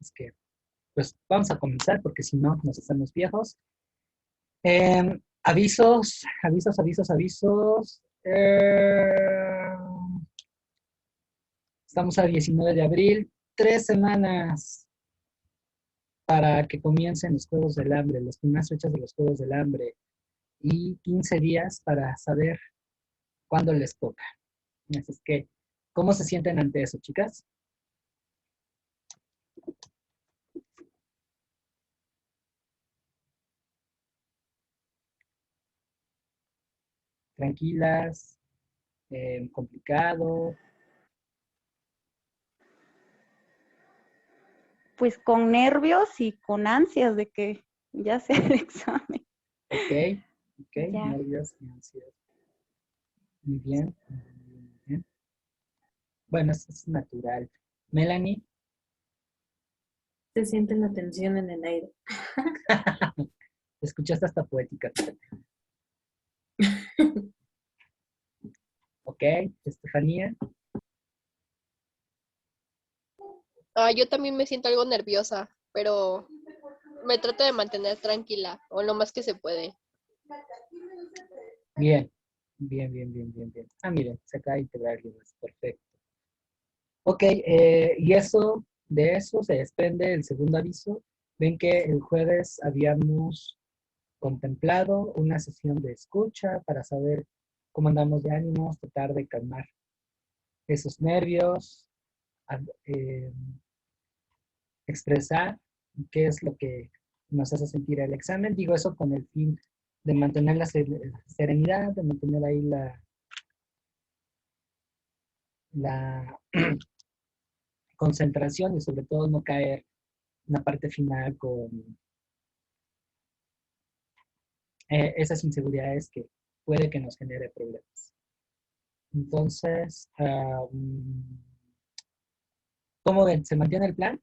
Es que, pues vamos a comenzar porque si no, nos hacemos viejos. Avisos, avisos, avisos, avisos. Estamos a 19 de abril, 3 semanas para que comiencen los Juegos del Hambre, las primeras fechas de los Juegos del Hambre, y 15 días para saber cuándo les toca. Así es que, ¿cómo se sienten ante eso, chicas? ¿Tranquilas? ¿Complicado? Pues con nervios y con ansias de que ya sea el examen. Ok, ok, Ya. nervios y ansiedad. Muy bien, muy bien. Bueno, eso es natural. Melanie, Se siente la tensión en el aire. escuchaste hasta poética. Ok, Estefanía. Yo también me siento algo nerviosa, pero me trato de mantener tranquila, o lo más que se puede. Bien, bien, bien, bien, bien, bien. Miren, se acaba de integrar alguien más. Perfecto. Ok, y eso, de eso se desprende el segundo aviso. Ven que el jueves habíamos contemplado una sesión de escucha para saber cómo andamos de ánimos, tratar de calmar esos nervios, eh, expresar qué es lo que nos hace sentir el examen. Digo eso con el fin de mantener la serenidad, de mantener ahí la concentración y sobre todo no caer en la parte final con esas inseguridades que puede que nos genere problemas. Entonces, ¿cómo ven? ¿Se mantiene el plan?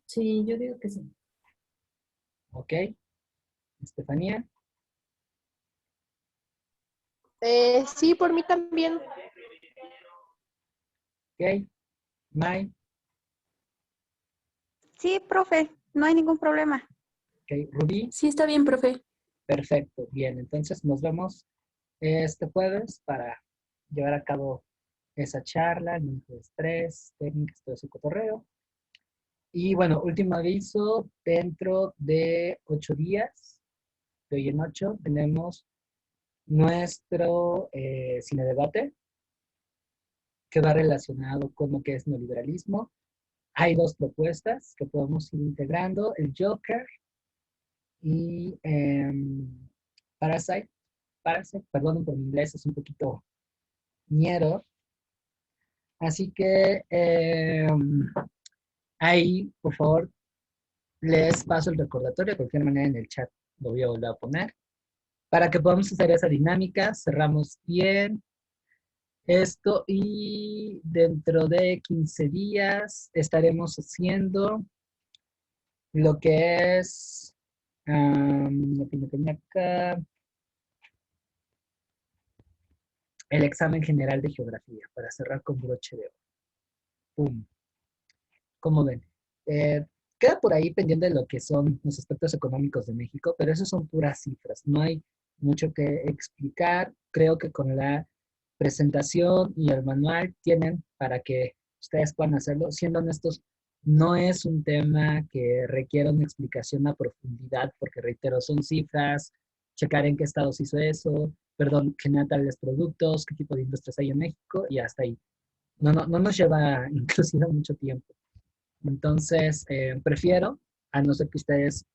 Sí, yo digo que sí. Ok. Estefanía. Sí, por mí también. Ok. Mai. Sí, profe, no hay ningún problema. Ok. Rubí. Sí, está bien, profe. Perfecto. Bien, entonces nos vemos este jueves para llevar a cabo esa charla, el manejo de estrés, técnicas, todo ese cotorreo. Y bueno, último aviso, dentro de 8 días, de hoy en 8, tenemos nuestro cine debate, que va relacionado con lo que es neoliberalismo. Hay dos propuestas que podemos ir integrando, el Joker y Parasite. Parasite, perdón por mi inglés, es un poquito ñero. Así que ahí, por favor, les paso el recordatorio, de cualquier manera en el chat lo voy a volver a poner, para que podamos hacer esa dinámica, cerramos bien esto y dentro de 15 días estaremos haciendo lo que es, lo que me tenía acá, el examen general de geografía, para cerrar con broche de oro. ¡Pum! ¿Cómo ven? Eh, Queda por ahí pendiente de lo que son los aspectos económicos de México, pero eso son puras cifras. No hay mucho que explicar. Creo que con la presentación y el manual tienen para que ustedes puedan hacerlo. Siendo honestos, no es un tema que requiera una explicación a profundidad, porque reitero, son cifras, checar en qué estados hizo eso, perdón, generar tales productos, qué tipo de industrias hay en México y hasta ahí. No nos lleva inclusive mucho tiempo. Entonces, prefiero, a no ser que ustedes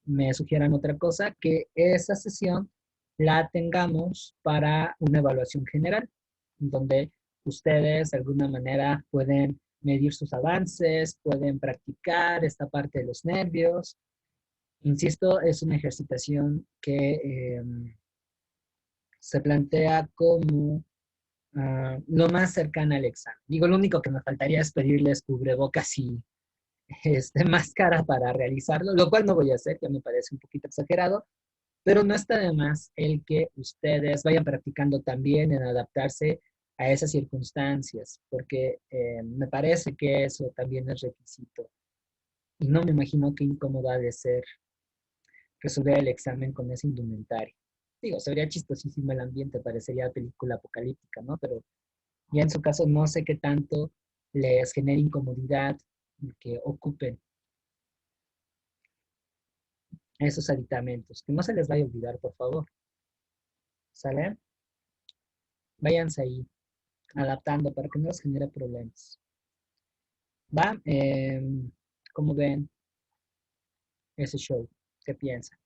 me sugieran otra cosa, que esa sesión la tengamos para una evaluación general, donde ustedes de alguna manera pueden medir sus avances, pueden practicar esta parte de los nervios. Insisto, es una ejercitación que se plantea como lo más cercana al examen. Digo, lo único que me faltaría es pedirles cubrebocas y máscara para realizarlo, lo cual no voy a hacer, que me parece un poquito exagerado, pero no está de más el que ustedes vayan practicando también en adaptarse a esas circunstancias, porque me parece que eso también es requisito. Y no me imagino qué incómodo ha de ser resolver el examen con ese indumentario. Digo, sería chistosísimo el ambiente, parecería película apocalíptica, ¿no? Pero ya en su caso no sé qué tanto les genera incomodidad que ocupen esos aditamentos. Que no se les vaya a olvidar, por favor. ¿Sale? Váyanse ahí adaptando para que no les genere problemas. ¿Va? ¿Cómo ven ese show? ¿Qué piensan?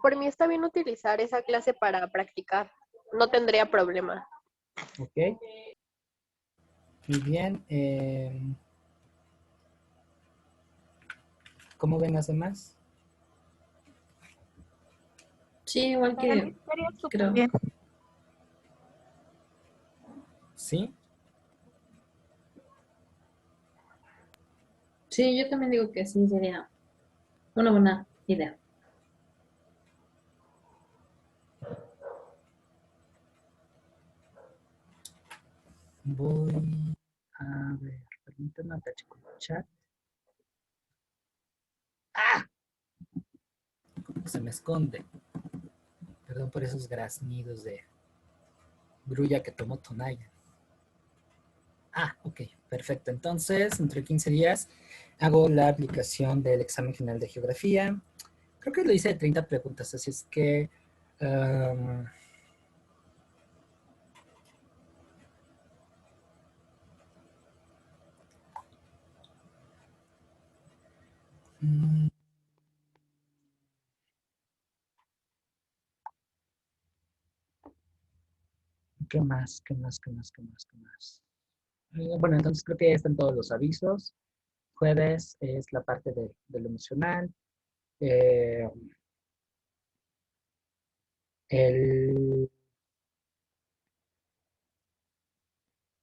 Por mí está bien utilizar esa clase para practicar. No tendría problema. ¿Ok? Muy bien. ¿Cómo ven las demás? Sí, igual Para mí que estaría súper creo. bien. ¿Sí? Sí, yo también digo que sí, sería una buena idea. Voy a ver, permítanme tacho con el chat. ¡Ah! Se me esconde. Perdón por esos graznidos de grulla que tomó Tonaya. Ah, ok, perfecto. Entonces, entre 15 días hago la aplicación del examen general de geografía. Creo que lo hice de 30 preguntas, así es que... um, ¿qué más? ¿Qué más? ¿Qué más? ¿Qué más? ¿Qué más? Bueno, entonces creo que ya están todos los avisos. Jueves es la parte de lo emocional. Eh, el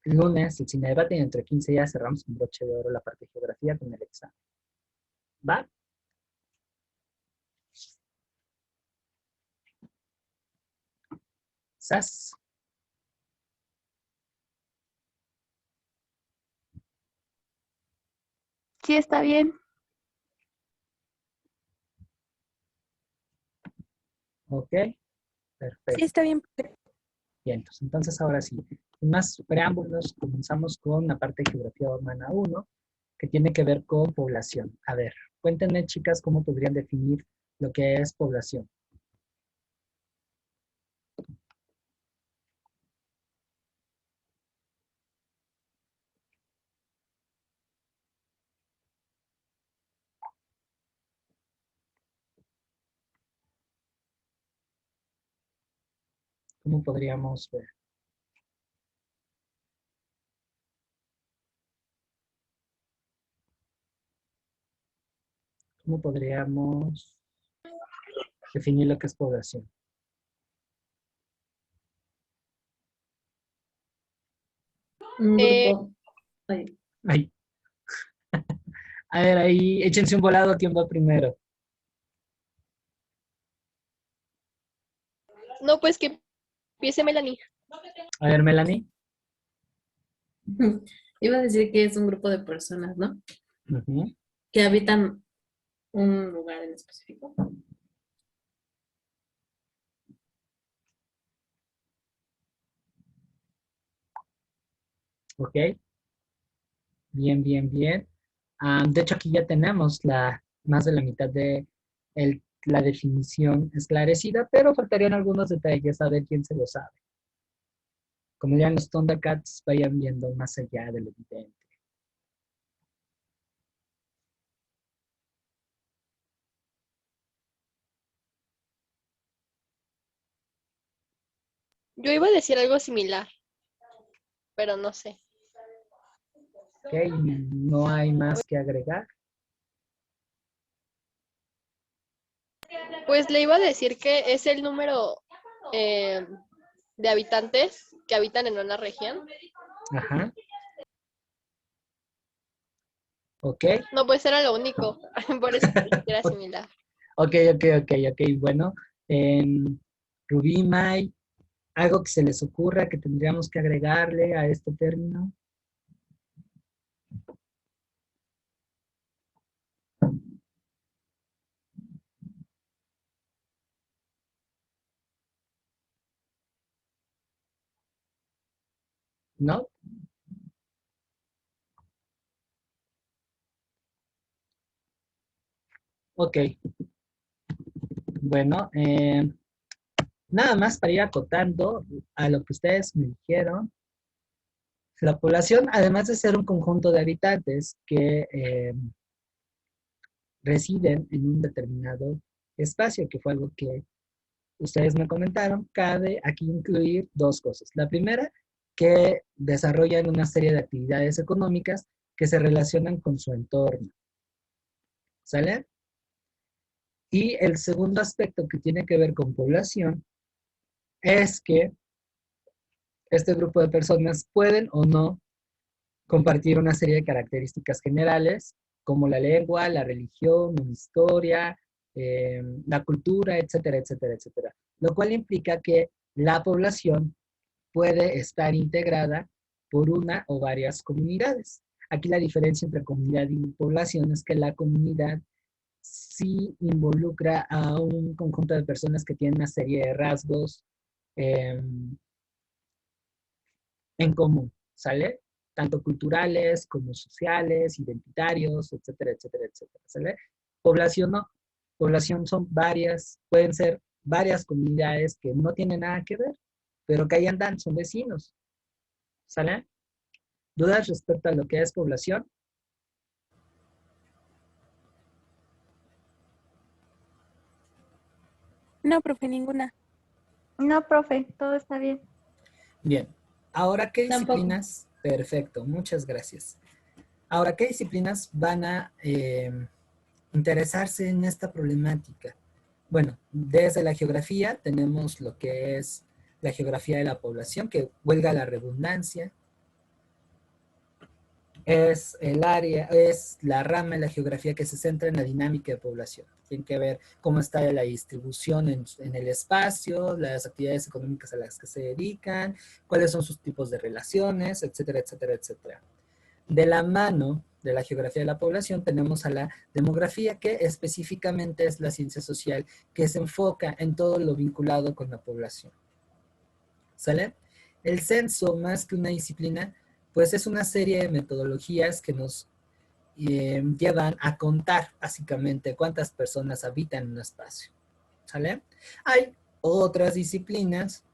lunes, el cine debate, y entre 15 días cerramos con broche de oro la parte de geografía con el examen. ¿Va? ¿Sas? Sí, está bien. Ok, Sí, perfecto. está bien. Bien, entonces ahora sí, sin más preámbulos, comenzamos con la parte de geografía humana 1, que tiene que ver con población. A ver, cuéntenme, chicas, cómo podrían definir lo que es población. ¿Cómo podríamos ver? ¿Cómo podríamos definir lo que es población? Un Eh, grupo. Ay, Ay, a ver, ahí, échense un volado, ¿quién va primero? no, pues que empiece Melanie. A ver, Melanie. iba a decir que es un grupo de personas, ¿no? Ujú. Que habitan un lugar en específico. Ok, bien, bien, bien. De hecho, aquí ya tenemos más de la mitad de la definición esclarecida, pero faltarían algunos detalles a ver quién se lo sabe. Como ya los Thundercats vayan viendo más allá de lo evidente. Yo iba a decir algo similar, pero no sé. Ok, no hay más que agregar. Pues le iba a decir que es el número eh, de habitantes que habitan en una región. Ajá. Ok, No, pues era lo único. Por eso era ok, similar. Ok, ok. Bueno, Rubí, May, algo que se les ocurra que tendríamos que agregarle a este término. ¿No? Ok, bueno, nada más para ir acotando a lo que ustedes me dijeron. La población, además de ser un conjunto de habitantes que residen en un determinado espacio, que fue algo que ustedes me comentaron, cabe aquí incluir dos cosas. La primera, que desarrollan una serie de actividades económicas que se relacionan con su entorno. ¿Sale? Y el segundo aspecto que tiene que ver con población es que este grupo de personas pueden o no compartir una serie de características generales como la lengua, la religión, una historia, la cultura, etcétera, etcétera, etcétera. Lo cual implica que la población puede estar integrada por una o varias comunidades. Aquí la diferencia entre comunidad y población es que la comunidad sí involucra a un conjunto de personas que tienen una serie de rasgos eh, en común, ¿sale? Tanto culturales como sociales, identitarios, etcétera, etcétera, etcétera, ¿sale? Población no. Población son varias, pueden ser varias comunidades que no tienen nada que ver, pero que ahí andan, son vecinos, ¿sale? ¿Dudas respecto a lo que es población? No, profe, ninguna. No, profe, todo está bien. Bien. Ahora, ¿qué Tampoco. disciplinas? Perfecto, muchas gracias. Ahora, ¿qué disciplinas van a interesarse en esta problemática? Bueno, desde la geografía tenemos lo que es la geografía de la población, que huelga la redundancia. Es el área, es la rama de la geografía que se centra en la dinámica de población. Tiene que ver cómo está la distribución en el espacio, las actividades económicas a las que se dedican, cuáles son sus tipos de relaciones, etcétera, etcétera, etcétera. De la mano de la geografía de la población tenemos a la demografía, que específicamente es la ciencia social que se enfoca en todo lo vinculado con la población. ¿Sale? El censo, más que una disciplina, pues es una serie de metodologías que nos llevan a contar básicamente cuántas personas habitan en un espacio. ¿Sale? Hay otras disciplinas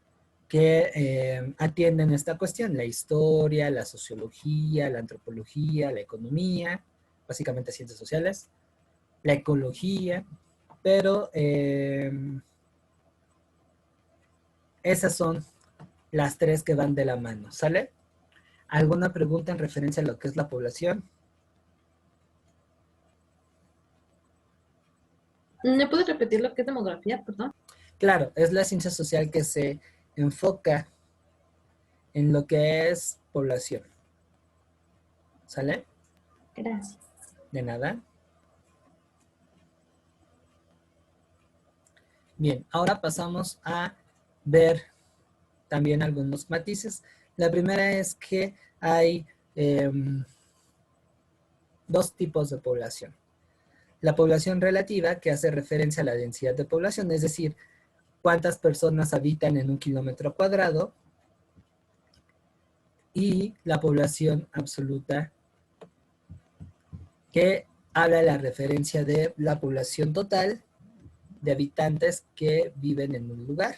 que atienden esta cuestión, la historia, la sociología, la antropología, la economía, básicamente ciencias sociales, la ecología, pero esas son las tres que van de la mano, ¿sale? ¿Alguna pregunta en referencia a lo que es la población? ¿Me puedes repetir lo que es demografía, perdón? Claro, es la ciencia social que se enfoca en lo que es población. ¿Sale? Gracias. De nada. Bien, ahora pasamos a ver también algunos matices. La primera es que hay dos tipos de población. La población relativa, que hace referencia a la densidad de población, es decir, cuántas personas habitan en un kilómetro cuadrado, y la población absoluta, que habla de la referencia de la población total de habitantes que viven en un lugar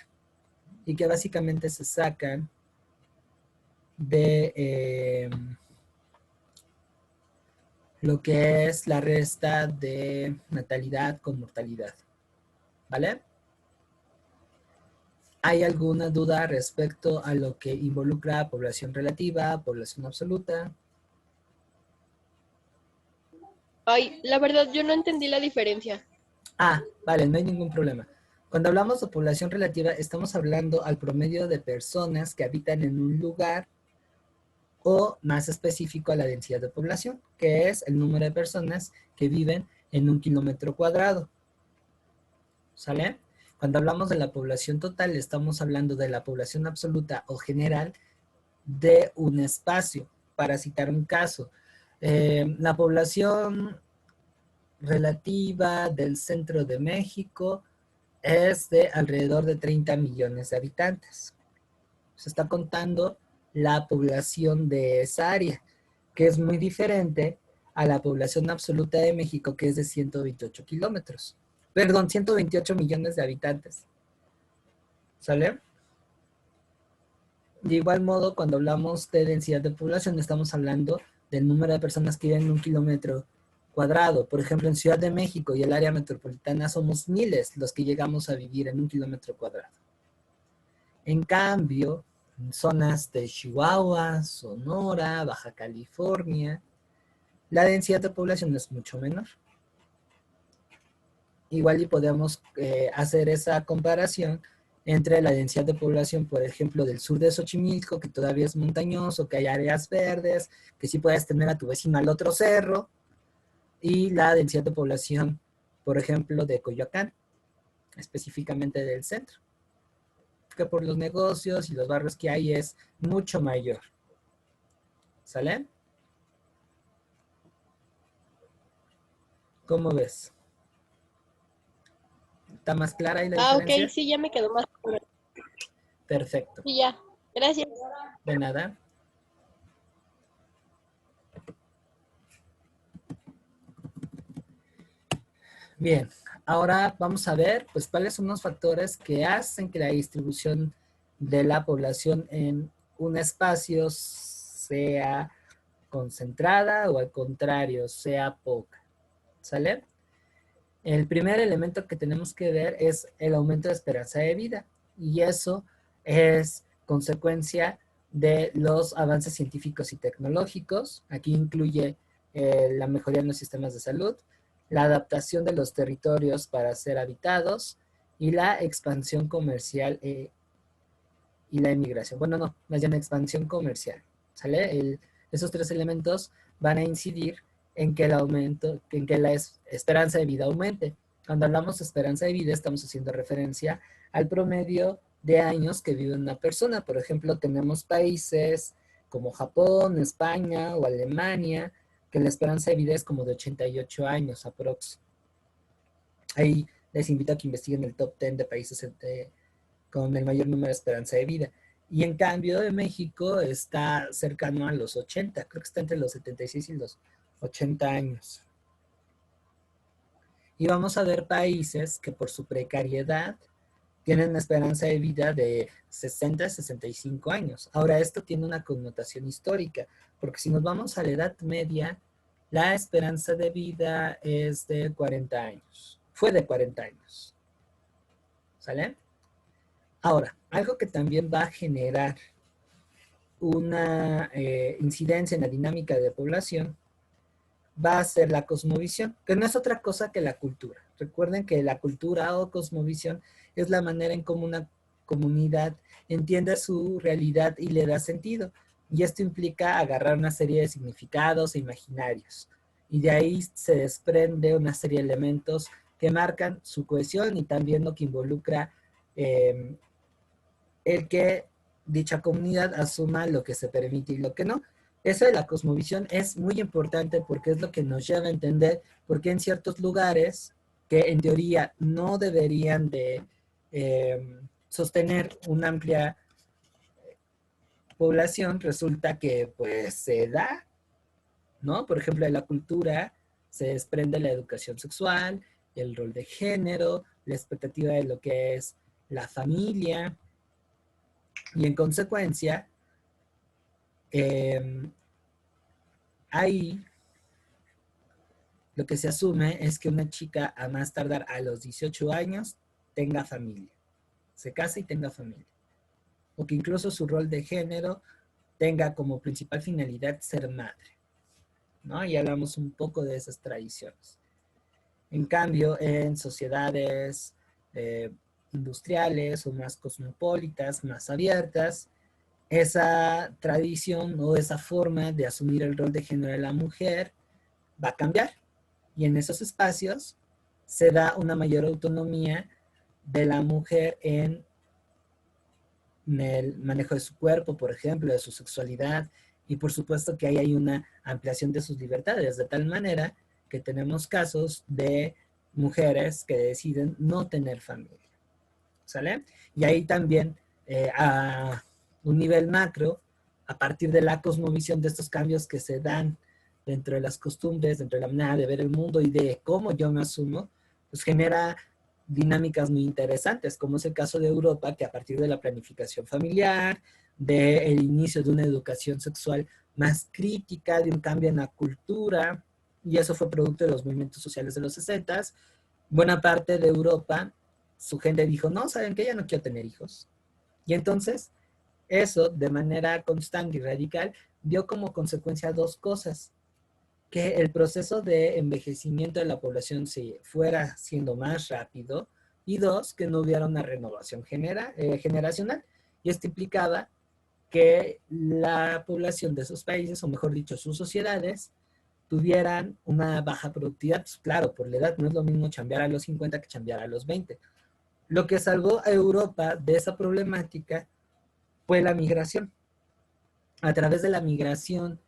y que básicamente se sacan de lo que es la resta de natalidad con mortalidad. ¿Vale? ¿Hay alguna duda respecto a lo que involucra población relativa, población absoluta? Ay, la verdad yo no entendí la diferencia. Ah, vale, no hay ningún problema. Cuando hablamos de población relativa, estamos hablando al promedio de personas que habitan en un lugar, o más específico a la densidad de población, que es el número de personas que viven en un kilómetro cuadrado. ¿sale? Cuando hablamos de la población total, estamos hablando de la población absoluta o general de un espacio. Para citar un caso, la población relativa del centro de México es de alrededor de 30 millones de habitantes. Se está contando la población de esa área, que es muy diferente a la población absoluta de México, que es de 128 kilómetros. Perdón, 128 millones de habitantes. ¿Sale? De igual modo, cuando hablamos de densidad de población, estamos hablando del número de personas que viven en un kilómetro cuadrado. Por ejemplo, en Ciudad de México y el área metropolitana somos miles los que llegamos a vivir en un kilómetro cuadrado. En cambio, en zonas de Chihuahua, Sonora, Baja California, la densidad de población es mucho menor. Igual y podemos hacer esa comparación entre la densidad de población, por ejemplo, del sur de Xochimilco, que todavía es montañoso, que hay áreas verdes, que sí puedes tener a tu vecino al otro cerro, y la densidad de población, por ejemplo, de Coyoacán, específicamente del centro, que por los negocios y los barrios que hay es mucho mayor. ¿Sale? ¿Cómo ves? ¿Está más clara ahí la diferencia? Ok, sí, ya me quedó más claro. Perfecto. Sí, ya. Gracias. De nada. Bien, ahora vamos a ver pues cuáles son los factores que hacen que la distribución de la población en un espacio sea concentrada o al contrario, sea poca. ¿Sale? El primer elemento que tenemos que ver es el aumento de esperanza de vida y eso es consecuencia de los avances científicos y tecnológicos. Aquí incluye la mejoría en los sistemas de salud, la adaptación de los territorios para ser habitados y la expansión comercial y la emigración. Bueno, no, más bien expansión comercial. ¿Sale? Esos tres elementos van a incidir en que el aumento, en que la esperanza de vida aumente. Cuando hablamos de esperanza de vida, estamos haciendo referencia al promedio de años que vive una persona. Por ejemplo, tenemos países como Japón, España o Alemania, que la esperanza de vida es como de 88 años aprox. Ahí les invito a que investiguen el top 10 de países con el mayor número de esperanza de vida. Y en cambio de México está cercano a los 80, creo que está entre los 76 y los 80 años. Y vamos a ver países que por su precariedad tienen una esperanza de vida de 60 a 65 años. Ahora, esto tiene una connotación histórica, porque si nos vamos a la Edad Media, la esperanza de vida es de 40 años. Fue de 40 años. ¿Sale? Ahora, algo que también va a generar una incidencia en la dinámica de población va a ser la cosmovisión, que no es otra cosa que la cultura. Recuerden que la cultura o cosmovisión es la manera en cómo una comunidad entiende su realidad y le da sentido. Y esto implica agarrar una serie de significados e imaginarios. Y de ahí se desprende una serie de elementos que marcan su cohesión y también lo que involucra el que dicha comunidad asuma lo que se permite y lo que no. Eso de la cosmovisión es muy importante porque es lo que nos lleva a entender por qué en ciertos lugares que en teoría no deberían de sostener una amplia población, resulta que pues se da, ¿no? Por ejemplo, de la cultura se desprende la educación sexual, el rol de género, la expectativa de lo que es la familia, y en consecuencia, ahí lo que se asume es que una chica a más tardar a los 18 años tenga familia, se case y tenga familia, o que incluso su rol de género tenga como principal finalidad ser madre, ¿no? Y hablamos un poco de esas tradiciones. En cambio, en sociedades industriales o más cosmopolitas, más abiertas, esa tradición o esa forma de asumir el rol de género de la mujer va a cambiar. Y en esos espacios se da una mayor autonomía de la mujer en el manejo de su cuerpo, por ejemplo, de su sexualidad, y por supuesto que ahí hay una ampliación de sus libertades, de tal manera que tenemos casos de mujeres que deciden no tener familia, ¿sale? Y ahí también, a un nivel macro, a partir de la cosmovisión de estos cambios que se dan dentro de las costumbres, dentro de la manera de ver el mundo y de cómo yo me asumo, pues genera dinámicas muy interesantes, como es el caso de Europa, que a partir de la planificación familiar, del inicio de una educación sexual más crítica, de un cambio en la cultura, y eso fue producto de los movimientos sociales de los 60, buena parte de Europa, su gente dijo, no, ¿saben qué? Ya no quiero tener hijos. Y entonces, eso, de manera constante y radical, dio como consecuencia dos cosas: que el proceso de envejecimiento de la población se fuera siendo más rápido, y dos, que no hubiera una renovación generacional. Y esto implicaba que la población de esos países, o mejor dicho, sus sociedades, tuvieran una baja productividad. Pues claro, por la edad no es lo mismo chambear a los 50 que chambear a los 20. Lo que salvó a Europa de esa problemática fue la migración. A través de la migración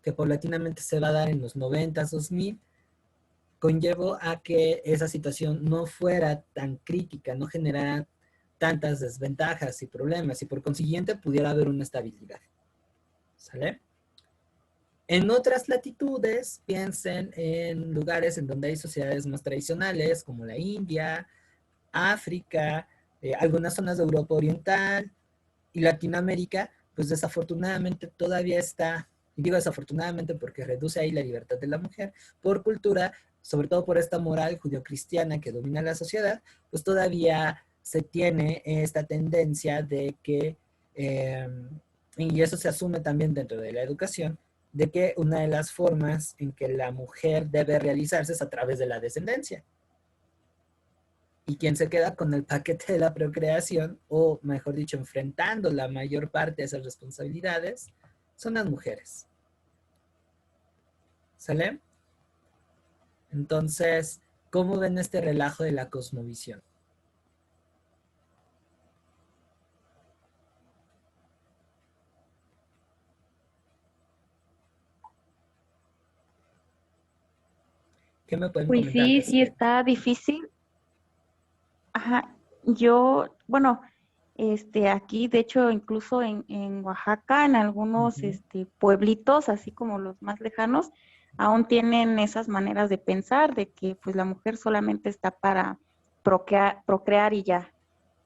que paulatinamente se va a dar en los 90, 2000, conllevó a que esa situación no fuera tan crítica, no generara tantas desventajas y problemas, y por consiguiente pudiera haber una estabilidad. ¿Sale? En otras latitudes, piensen en lugares en donde hay sociedades más tradicionales, como la India, África, algunas zonas de Europa Oriental y Latinoamérica, pues desafortunadamente todavía está, y digo desafortunadamente porque reduce ahí la libertad de la mujer, por cultura, sobre todo por esta moral judio-cristiana que domina la sociedad, pues todavía se tiene esta tendencia de que, y eso se asume también dentro de la educación, de que una de las formas en que la mujer debe realizarse es a través de la descendencia. Y quien se queda con el paquete de la procreación, o mejor dicho, enfrentando la mayor parte de esas responsabilidades, son las mujeres. ¿Sale? Entonces, ¿cómo ven este relajo de la cosmovisión? ¿Qué me pueden Pues comentar al sí, sí respecto? está difícil. Ajá, yo, bueno, aquí, de hecho, incluso en Oaxaca, en algunos, Ujú. pueblitos, así como los más lejanos, aún tienen esas maneras de pensar, de que, pues, la mujer solamente está para procrear y ya.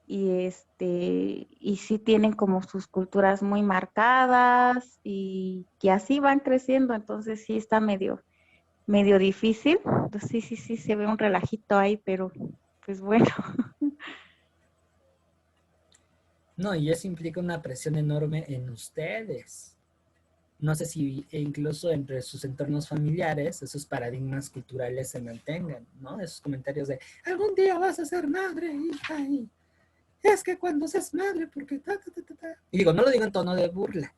Y sí tienen como sus culturas muy marcadas y que así van creciendo, entonces sí está medio difícil. Entonces, sí, sí, sí, se ve un relajito ahí, pero, pues bueno. No, y eso implica una presión enorme en ustedes. No sé si incluso entre sus entornos familiares esos paradigmas culturales se mantengan, ¿no? Esos comentarios de, algún día vas a ser madre, hija, y es que cuando seas madre, porque ta, ta, ta, ta, ta. Y digo, no lo digo en tono de burla,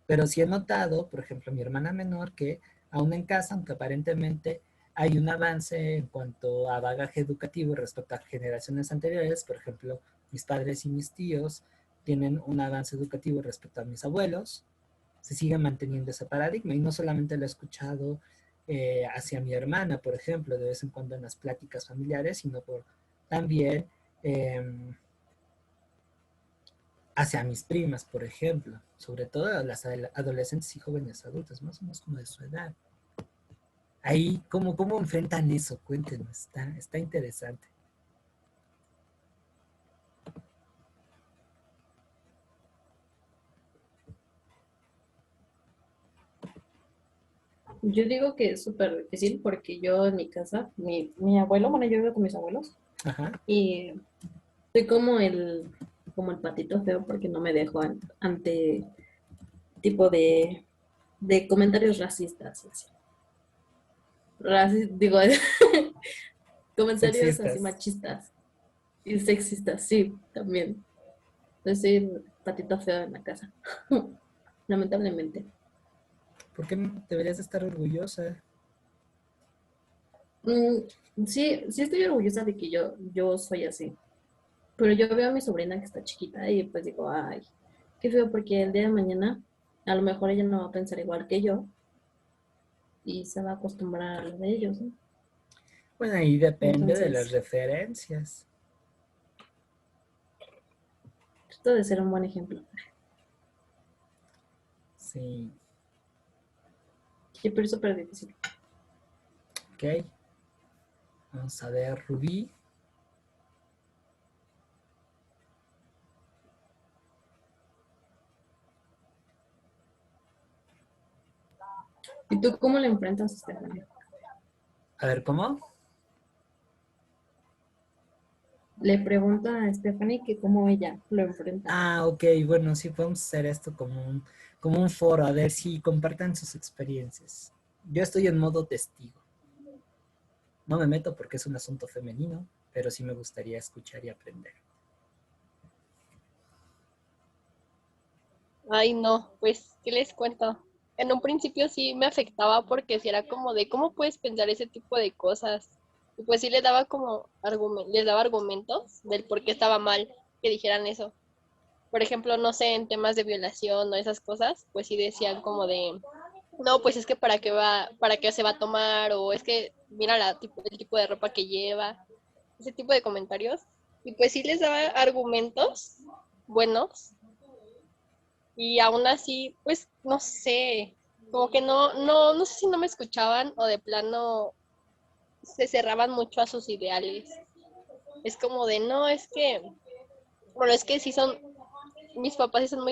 pero sí he notado, por ejemplo, mi hermana menor, que aún en casa, aunque aparentemente hay un avance en cuanto a bagaje educativo respecto a generaciones anteriores, por ejemplo, mis padres y mis tíos tienen un avance educativo respecto a mis abuelos, se sigue manteniendo ese paradigma, y no solamente lo he escuchado hacia mi hermana, por ejemplo, de vez en cuando en las pláticas familiares, sino por también eh, hacia mis primas, por ejemplo, sobre todo las adolescentes y jóvenes adultas, más o menos como de su edad. Ahí, ¿cómo enfrentan eso? Cuéntenos, está interesante. Yo digo que es súper difícil porque yo en mi casa, mi abuelo, bueno, yo vivo con mis abuelos Ajá. y soy como el patito feo porque no me dejo ante tipo de comentarios racistas. Así. Digo, comentarios así Sexistas. machistas y sexistas, sí, también. Entonces soy el patito feo en la casa, lamentablemente. ¿Por qué deberías estar orgullosa? Mm, Sí, sí estoy orgullosa de que yo soy así. Pero yo veo a mi sobrina que está chiquita y pues digo, ay, qué feo porque el día de mañana a lo mejor ella no va a pensar igual que yo y se va a acostumbrar a lo de ellos, ¿no? Bueno, ahí depende de las Entonces, referencias. trato de ser un buen ejemplo. Sí, Sí, pero es súper difícil. ok. Vamos a ver, Rubí. ¿Y tú cómo lo enfrentas, Stephanie? A ver, ¿cómo? Le pregunto a Stephanie que cómo ella lo enfrenta. Ah, ok, bueno, sí podemos hacer esto como un foro, a ver si compartan sus experiencias. Yo estoy en modo testigo. No me meto porque es un asunto femenino, pero sí me gustaría escuchar y aprender. Ay, no, pues, ¿qué les cuento? En un principio sí me afectaba porque sí era como de, ¿cómo puedes pensar ese tipo de cosas? Y pues sí les daba como les daba argumentos del por qué estaba mal que dijeran eso. Por ejemplo, no sé, en temas de violación o esas cosas, pues sí decían como de, no, pues es que para qué se va a tomar, o es que mira el tipo de ropa que lleva, ese tipo de comentarios. Y pues sí les daba argumentos buenos, y aún así, pues no sé, como que no sé si no me escuchaban o de plano se cerraban mucho a sus ideales. Es como de, no, es que, bueno, es que sí son, mis papás sí son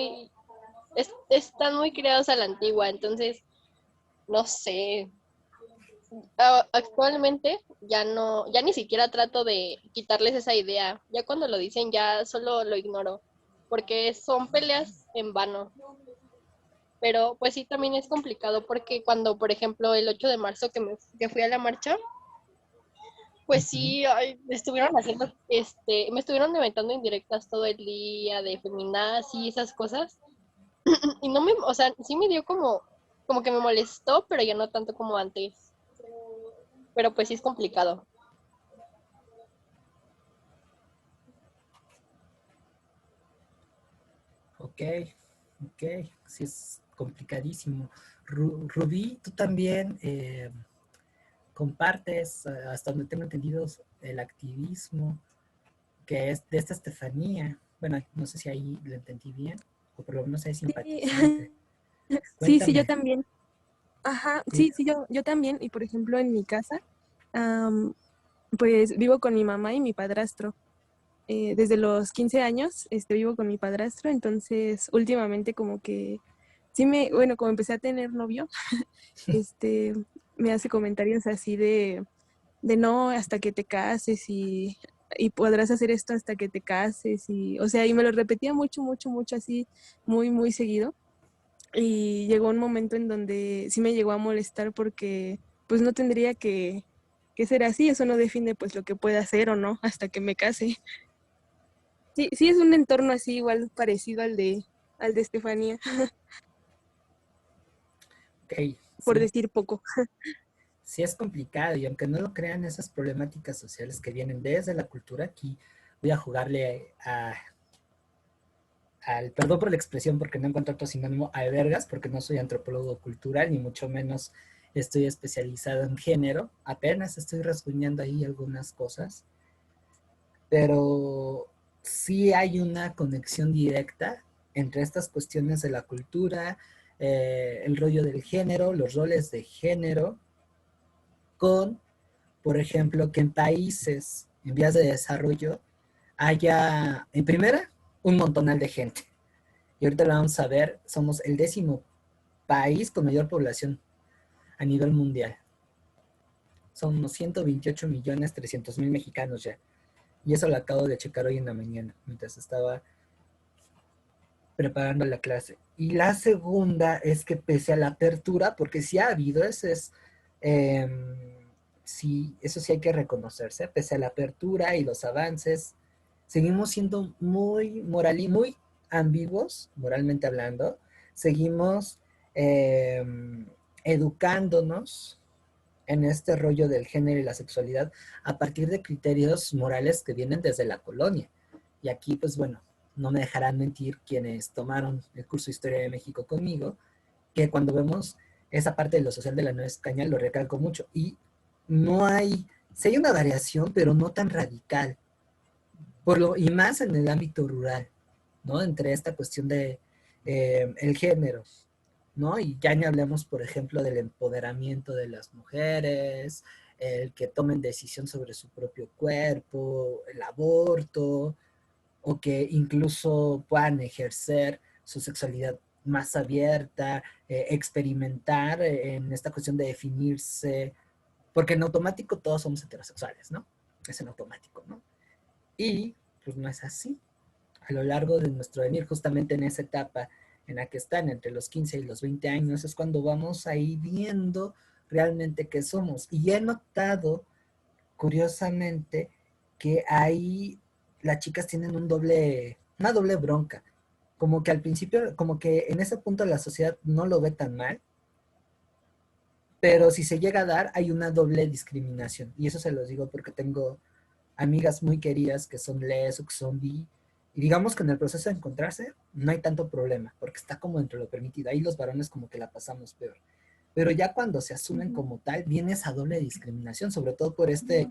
están muy criados a la antigua, entonces, no sé. Actualmente ya no, ya ni siquiera trato de quitarles esa idea. Ya cuando lo dicen, ya solo lo ignoro, porque son peleas en vano. Pero pues sí, también es complicado porque cuando, por ejemplo, el 8 de marzo que fui a la marcha, pues Ujú. sí, ay, estuvieron haciendo, me estuvieron inventando indirectas todo el día de feminazi y esas cosas. Y no me, o sea, sí me dio como que me molestó, pero ya no tanto como antes. Pero pues sí es complicado. Ok, ok, sí es complicadísimo. Rubí, tú también compartes, hasta donde tengo entendido, el activismo que es de esta Estefanía. Bueno, no sé si ahí lo entendí bien, o por lo menos es Sí, simpatizante. sí, sí, yo Cuéntame. también. Ajá, Sí. sí, sí, yo también. Y por ejemplo, en mi casa, am, pues vivo con mi mamá y mi padrastro. Desde los 15 años vivo con mi padrastro, entonces últimamente como que sí bueno, como empecé a tener novio, este, me hace comentarios así de no, hasta que te cases y podrás hacer esto hasta que te cases y, o sea, y me lo repetía mucho, mucho, mucho así, muy, muy seguido. Y llegó un momento en donde sí me llegó a molestar porque pues no tendría que ser así, eso no define pues lo que pueda hacer o no hasta que me case. Sí, sí es un entorno así igual parecido al de Estefanía, Ok, por sí, decir poco. sí es complicado y aunque no lo crean, esas problemáticas sociales que vienen desde la cultura, aquí voy a jugarle al, perdón por la expresión porque no encuentro otro sinónimo, a vergas, porque no soy antropólogo cultural, ni mucho menos estoy especializado en género, apenas estoy rasguñando ahí algunas cosas, pero sí hay una conexión directa entre estas cuestiones de la cultura, el rollo del género, los roles de género, con, por ejemplo, que en países en vías de desarrollo haya, en primera, un montonal de gente. Y ahorita lo vamos a ver, somos el 10º país con mayor población a nivel mundial. Son unos 128.300.000 mexicanos ya. Y eso lo acabo de checar hoy en la mañana, mientras estaba preparando la clase. Y la segunda es que pese a la apertura, porque sí ha habido, eh, sí, eso sí hay que reconocerse, pese a la apertura y los avances, seguimos siendo muy moral y muy ambiguos, moralmente hablando, seguimos eh, educándonos en este rollo del género y la sexualidad a partir de criterios morales que vienen desde la colonia. Y aquí, pues bueno, no me dejarán mentir quienes tomaron el curso de Historia de México conmigo, que cuando vemos esa parte de lo social de la Nueva España lo recalco mucho. Y no hay, sí hay una variación, pero no tan radical. Y más en el ámbito rural, ¿no? Entre esta cuestión de el género, ¿no? Y ya ni hablemos, por ejemplo, del empoderamiento de las mujeres, el que tomen decisión sobre su propio cuerpo, el aborto, o que incluso puedan ejercer su sexualidad más abierta, experimentar en esta cuestión de definirse, porque en automático todos somos heterosexuales, ¿no? Es en automático, ¿no? Y pues no es así. A lo largo de nuestro venir, justamente en esa etapa en la que están entre los 15 y los 20 años, es cuando vamos a ir viendo realmente qué somos. Y he notado, curiosamente, que ahí las chicas tienen una doble bronca. Como que al principio, como que en ese punto la sociedad no lo ve tan mal, pero si se llega a dar, hay una doble discriminación. Y eso se los digo porque tengo amigas muy queridas que son les o que son bi, y digamos que en el proceso de encontrarse no hay tanto problema, porque está como dentro de lo permitido. Ahí los varones como que la pasamos peor. Pero ya cuando se asumen como tal, viene esa doble discriminación, sobre todo por este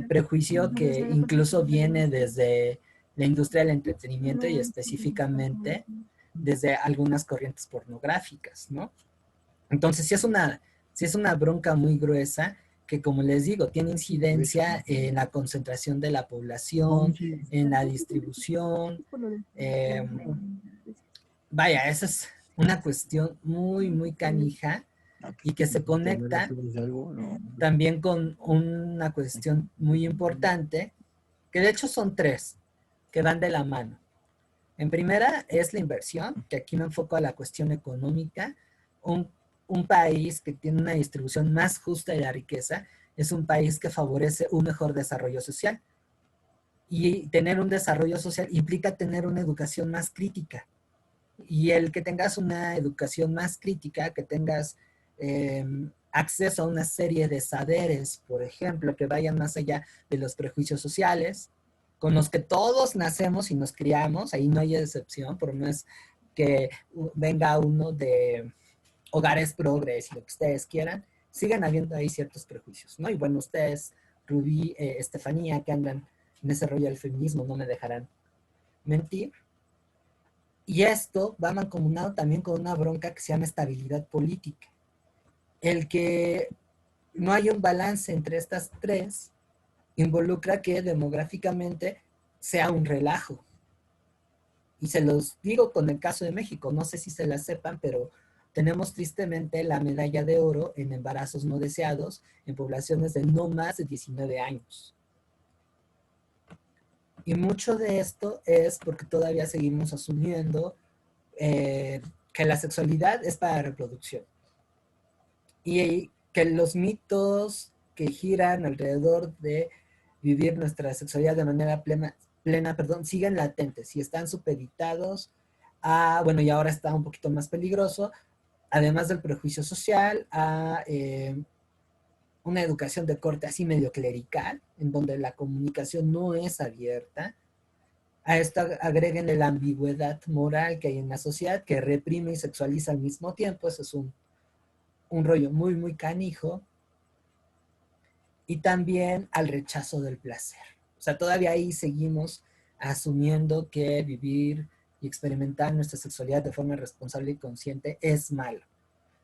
prejuicio que incluso viene desde la industria del entretenimiento y específicamente desde algunas corrientes pornográficas, ¿no? Entonces, sí es una bronca muy gruesa que, como les digo, tiene incidencia en la concentración de la población, en la distribución. Vaya, esa es una cuestión muy, muy canija y que se conecta también con una cuestión muy importante, que de hecho son tres, que van de la mano. En primera es la inversión, que aquí me enfoco a la cuestión económica. Un, un país que tiene una distribución más justa de la riqueza es un país que favorece un mejor desarrollo social. Y tener un desarrollo social implica tener una educación más crítica. Y el que tengas una educación más crítica, que tengas acceso a una serie de saberes, por ejemplo, que vayan más allá de los prejuicios sociales, con los que todos nacemos y nos criamos, ahí no hay excepción, por más que venga uno de hogares progres y lo que ustedes quieran, siguen habiendo ahí ciertos prejuicios, ¿no? Y bueno, ustedes, Rubí, Estefanía, que andan en ese rollo del feminismo, no me dejarán mentir. Y esto va mancomunado también con una bronca que se llama estabilidad política. El que no haya un balance entre estas tres involucra que demográficamente sea un relajo. Y se los digo con el caso de México, no sé si se la sepan, pero tenemos tristemente la medalla de oro en embarazos no deseados en poblaciones de no más de 19 años. Y mucho de esto es porque todavía seguimos asumiendo que la sexualidad es para reproducción. Y que los mitos que giran alrededor de vivir nuestra sexualidad de manera plena, siguen latentes y están supeditados a, bueno, y ahora está un poquito más peligroso, además del prejuicio social, a una educación de corte así medio clerical, en donde la comunicación no es abierta. A esto agreguen la ambigüedad moral que hay en la sociedad, que reprime y sexualiza al mismo tiempo. Eso es un rollo muy, muy canijo. Y también al rechazo del placer. O sea, todavía ahí seguimos asumiendo que vivir y experimentar nuestra sexualidad de forma responsable y consciente es malo.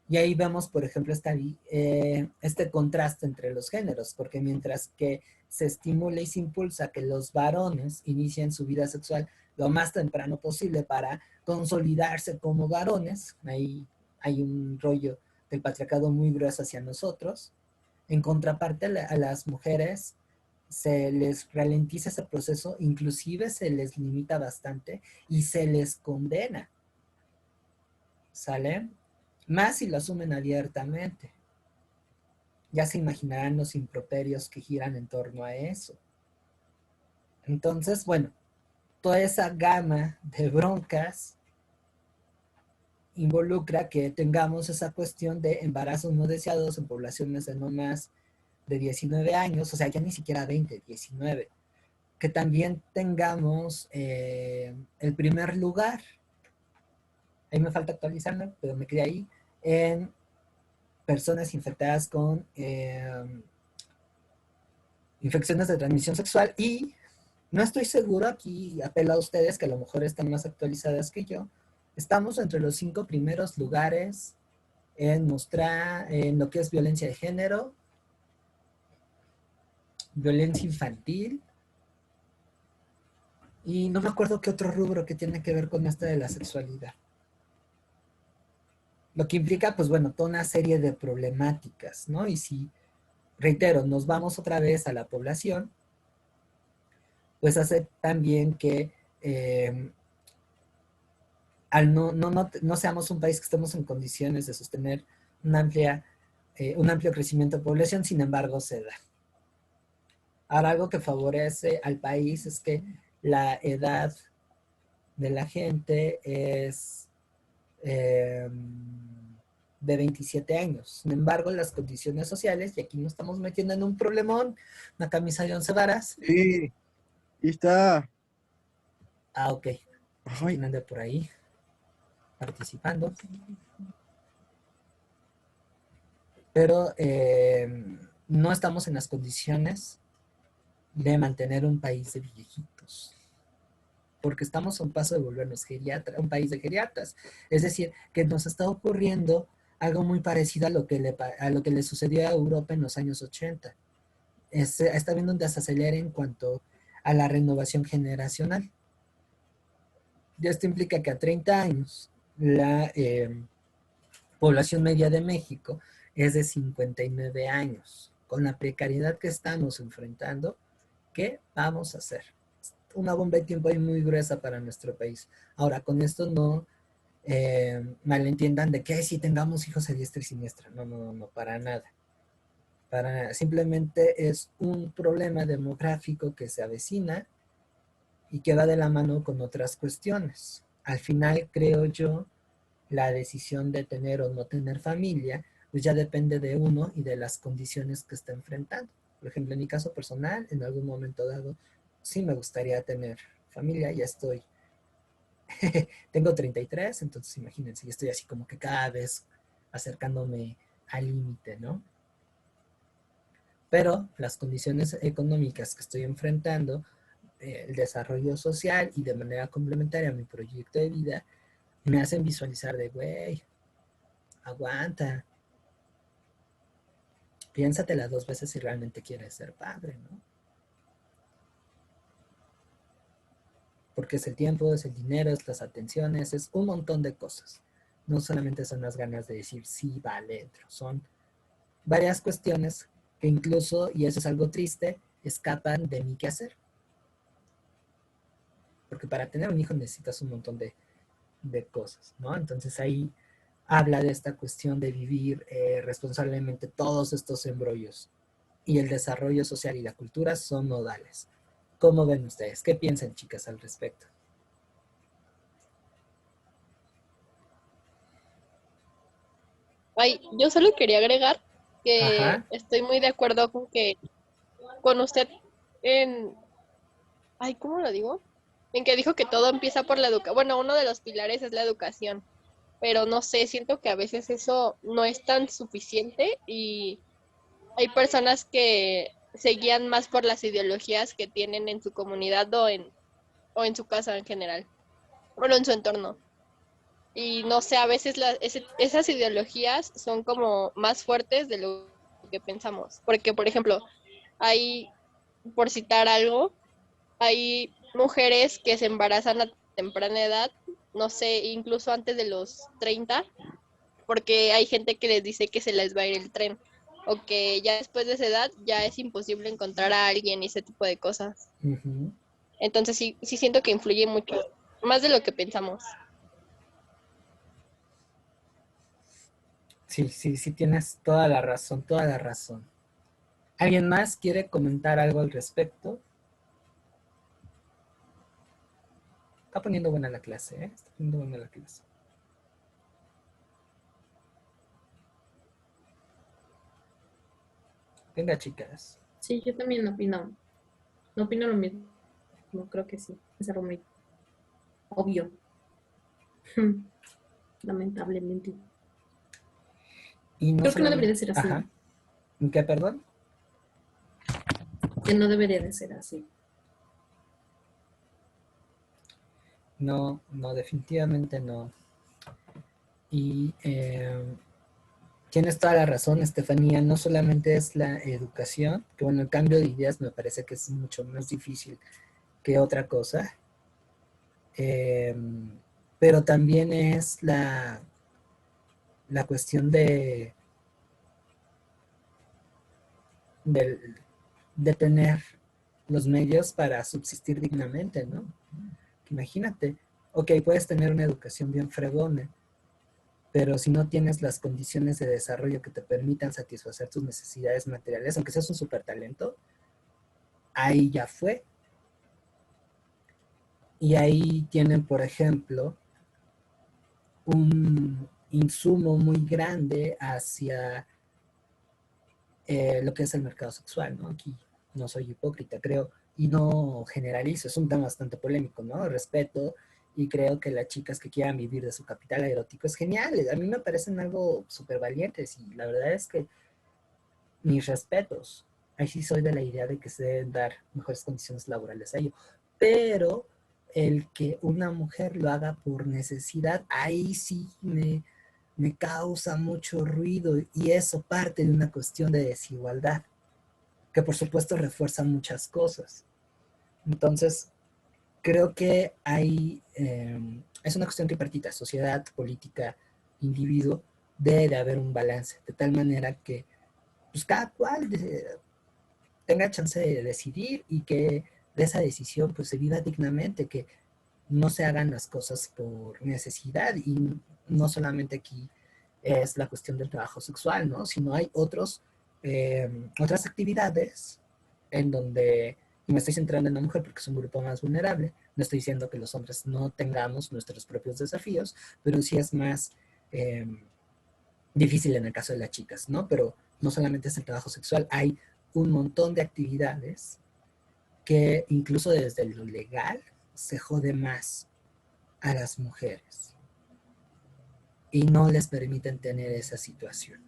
Y ahí vemos, por ejemplo, este contraste entre los géneros, porque mientras que se estimula y se impulsa que los varones inicien su vida sexual lo más temprano posible para consolidarse como varones, ahí hay un rollo del patriarcado muy grueso hacia nosotros. En contraparte, a las mujeres se les ralentiza ese proceso, inclusive se les limita bastante y se les condena. ¿Sale? Más si lo asumen abiertamente. Ya se imaginarán los improperios que giran en torno a eso. Entonces, bueno, toda esa gama de broncas involucra que tengamos esa cuestión de embarazos no deseados en poblaciones de no más de 19 años, o sea, ya ni siquiera 20, 19. Que también tengamos el primer lugar, ahí me falta actualizarme, pero me quedé ahí, en personas infectadas con infecciones de transmisión sexual y no estoy seguro, aquí apelo a ustedes que a lo mejor están más actualizadas que yo, estamos entre los 5 primeros lugares en mostrar en lo que es violencia de género, violencia infantil, y no me acuerdo qué otro rubro que tiene que ver con esta de la sexualidad. Lo que implica, pues bueno, toda una serie de problemáticas, ¿no? Y si, reitero, nos vamos otra vez a la población, pues hace también que al no seamos un país que estemos en condiciones de sostener una un amplio crecimiento de población, sin embargo, se da. Ahora, algo que favorece al país es que la edad de la gente es de 27 años. Sin embargo, las condiciones sociales, y aquí nos estamos metiendo en un problemón, una camisa de 11 varas. Sí, y está. Ah, ok. Ay, ¿Quién anda por ahí participando? Pero no estamos en las condiciones de mantener un país de viejitos, porque estamos a un paso de volvernos un país de geriatras. Es decir, que nos está ocurriendo algo muy parecido a lo que le sucedió a Europa en los años 80. Está habiendo un desacelere en cuanto a la renovación generacional. Y esto implica que a 30 años la población media de México es de 59 años. Con la precariedad que estamos enfrentando, ¿qué vamos a hacer? Una bomba de tiempo ahí muy gruesa para nuestro país. Ahora, con esto no malentiendan de que si tengamos hijos a diestra y siniestra. No, no, no, para nada. Para nada. Simplemente es un problema demográfico que se avecina y que va de la mano con otras cuestiones. Al final, creo yo, la decisión de tener o no tener familia, pues ya depende de uno y de las condiciones que está enfrentando. Por ejemplo, en mi caso personal, en algún momento dado, sí me gustaría tener familia, ya estoy, tengo 33, entonces imagínense, ya estoy así como que cada vez acercándome al límite, ¿no? Pero las condiciones económicas que estoy enfrentando, el desarrollo social y de manera complementaria a mi proyecto de vida, me hacen visualizar de, güey, aguanta, piénsatela 2 veces si realmente quieres ser padre, ¿no? Porque es el tiempo, es el dinero, es las atenciones, es un montón de cosas. No solamente son las ganas de decir sí, vale, entro. Son varias cuestiones que incluso, y eso es algo triste, escapan de mi quehacer. Porque para tener un hijo necesitas un montón de cosas, ¿no? Entonces ahí habla de esta cuestión de vivir responsablemente todos estos embrollos. Y el desarrollo social y la cultura son nodales. ¿Cómo ven ustedes? ¿Qué piensan, chicas, al respecto? Ay, yo solo quería agregar que Ajá. estoy muy de acuerdo con usted en, ay, ¿cómo lo digo? En que dijo que todo empieza por la educación. Bueno, uno de los pilares es la educación, pero no sé, siento que a veces eso no es tan suficiente y hay personas que se guían más por las ideologías que tienen en su comunidad o en su casa en general, bueno, en su entorno. Y no sé, a veces esas ideologías son como más fuertes de lo que pensamos. Porque, por ejemplo, hay, por citar algo, hay mujeres que se embarazan a temprana edad, no sé, incluso antes de los 30, porque hay gente que les dice que se les va a ir el tren, o que ya después de esa edad ya es imposible encontrar a alguien y ese tipo de cosas. Uh-huh. Entonces sí siento que influye mucho, más de lo que pensamos. Sí, tienes toda la razón, toda la razón. ¿Alguien más quiere comentar algo al respecto? Está poniendo buena la clase, ¿eh? Está poniendo buena la clase. Venga, chicas. Sí, yo también opino. No opino lo mismo. No creo que sí. Es algo muy obvio. Lamentablemente. Y no Creo que no debería solamente... de ser así. Ajá. ¿Qué, perdón? Que no debería de ser así. No, no, definitivamente no. Y tienes toda la razón, Estefanía. No solamente es la educación, que bueno, el cambio de ideas me parece que es mucho más difícil que otra cosa. Eh, pero también es la cuestión de, de tener los medios para subsistir dignamente, ¿no? Imagínate, ok, puedes tener una educación bien fregona, pero si no tienes las condiciones de desarrollo que te permitan satisfacer tus necesidades materiales, aunque seas un súper talento, ahí ya fue. Y ahí tienen, por ejemplo, un insumo muy grande hacia lo que es el mercado sexual, ¿no? Aquí no soy hipócrita, creo, y no generalizo, es un tema bastante polémico, ¿no? Respeto y creo que las chicas que quieran vivir de su capital erótico es genial, a mí me parecen algo súper valientes y la verdad es que mis respetos, ahí sí soy de la idea de que se deben dar mejores condiciones laborales a ello, pero el que una mujer lo haga por necesidad, ahí sí me causa mucho ruido y eso parte de una cuestión de desigualdad, que por supuesto refuerza muchas cosas. Entonces, creo que hay, es una cuestión tripartita, sociedad, política, individuo, debe de haber un balance, de tal manera que pues, cada cual tenga chance de decidir y que de esa decisión pues se viva dignamente, que no se hagan las cosas por necesidad y no solamente aquí es la cuestión del trabajo sexual, ¿no? Sino hay otras actividades en donde, y me estoy centrando en la mujer porque es un grupo más vulnerable, no estoy diciendo que los hombres no tengamos nuestros propios desafíos, pero sí es más difícil en el caso de las chicas, ¿no? Pero no solamente es el trabajo sexual, hay un montón de actividades que incluso desde lo legal se jode más a las mujeres y no les permiten tener esa situación.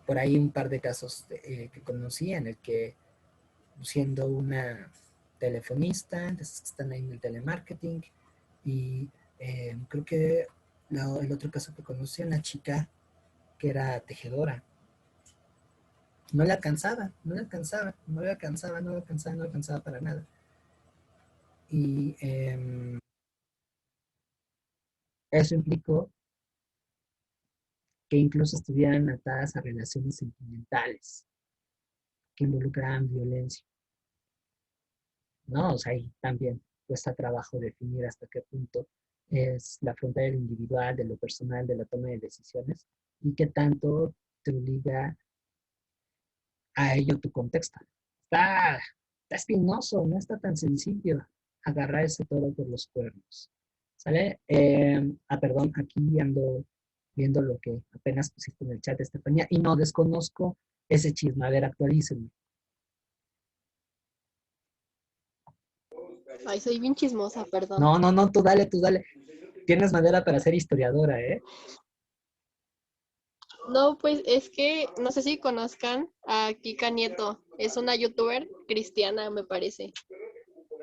Por ahí un par de casos que conocí en el que siendo una telefonista, de esas que están ahí en el telemarketing, y creo que el otro caso que conocí, una chica que era tejedora, no le alcanzaba, no le alcanzaba, no le alcanzaba, no le alcanzaba, no le alcanzaba para nada. Y eso implicó que incluso estuvieran atadas a relaciones sentimentales que involucraban violencia, ¿no? O sea, ahí también cuesta trabajo definir hasta qué punto es la frontera del individual, de lo personal, de la toma de decisiones y qué tanto te obliga a ello tu contexto. Está espinoso, no está tan sencillo agarrar ese toro por los cuernos. ¿Sale? Perdón, aquí ando viendo lo que apenas pusiste en el chat, Estefanía, y no desconozco ese chisme. A ver, actualícenme. Ay, soy bien chismosa, perdón. No, no, no, tú dale, tú dale. Tienes madera para ser historiadora, ¿eh? No, pues es que no sé si conozcan a Kika Nieto. Es una youtuber cristiana, me parece.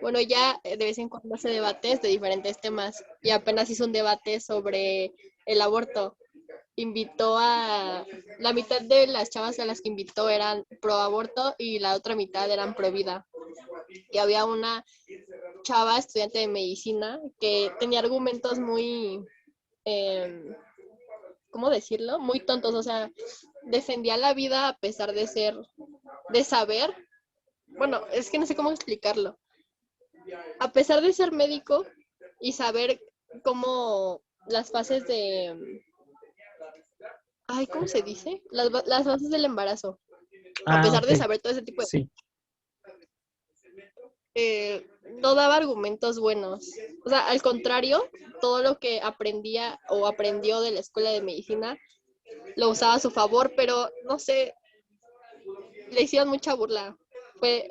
Bueno, ella de vez en cuando hace debates de diferentes temas y apenas hizo un debate sobre el aborto. Invitó a... La mitad de las chavas a las que invitó eran pro aborto y la otra mitad eran pro vida. Y había una chava, estudiante de medicina, que tenía argumentos muy... ¿cómo decirlo? Muy tontos, o sea, defendía la vida a pesar de ser, de saber, bueno, es que no sé cómo explicarlo, a pesar de ser médico y saber cómo las fases de, ay, ¿cómo se dice? Las fases del embarazo, a pesar Ok. de saber todo ese tipo de Sí. no daba argumentos buenos. O sea, al contrario, todo lo que aprendía o aprendió de la escuela de medicina lo usaba a su favor, pero no sé, le hicieron mucha burla. Fue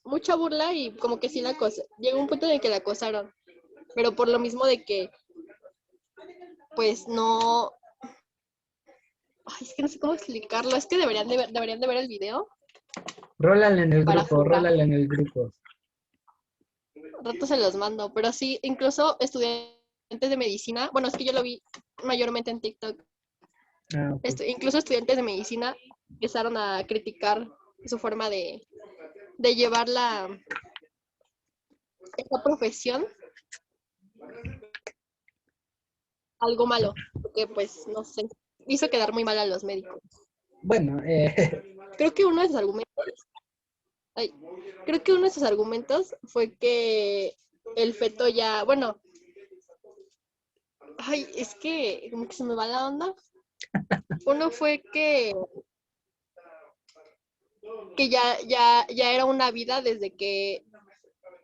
mucha burla y como que sí la cosa. Llegó un punto en el que la acosaron. Pero por lo mismo de que, pues no. Ay, es que no sé cómo explicarlo. Es que deberían de ver el video Rólala en el para grupo, juzgar. rólala en el grupo. Al rato se los mando. Pero sí, incluso estudiantes de medicina. Bueno, es que yo lo vi mayormente en TikTok. Ah, ok. Incluso estudiantes de medicina empezaron a criticar su forma de llevar esta profesión algo malo, porque pues no sé, hizo quedar muy mal a los médicos. Bueno, Creo que uno de sus argumentos, ay, creo que uno de sus argumentos fue que el feto ya, bueno, ay, es que como que se me va la onda. Uno fue que ya era una vida desde que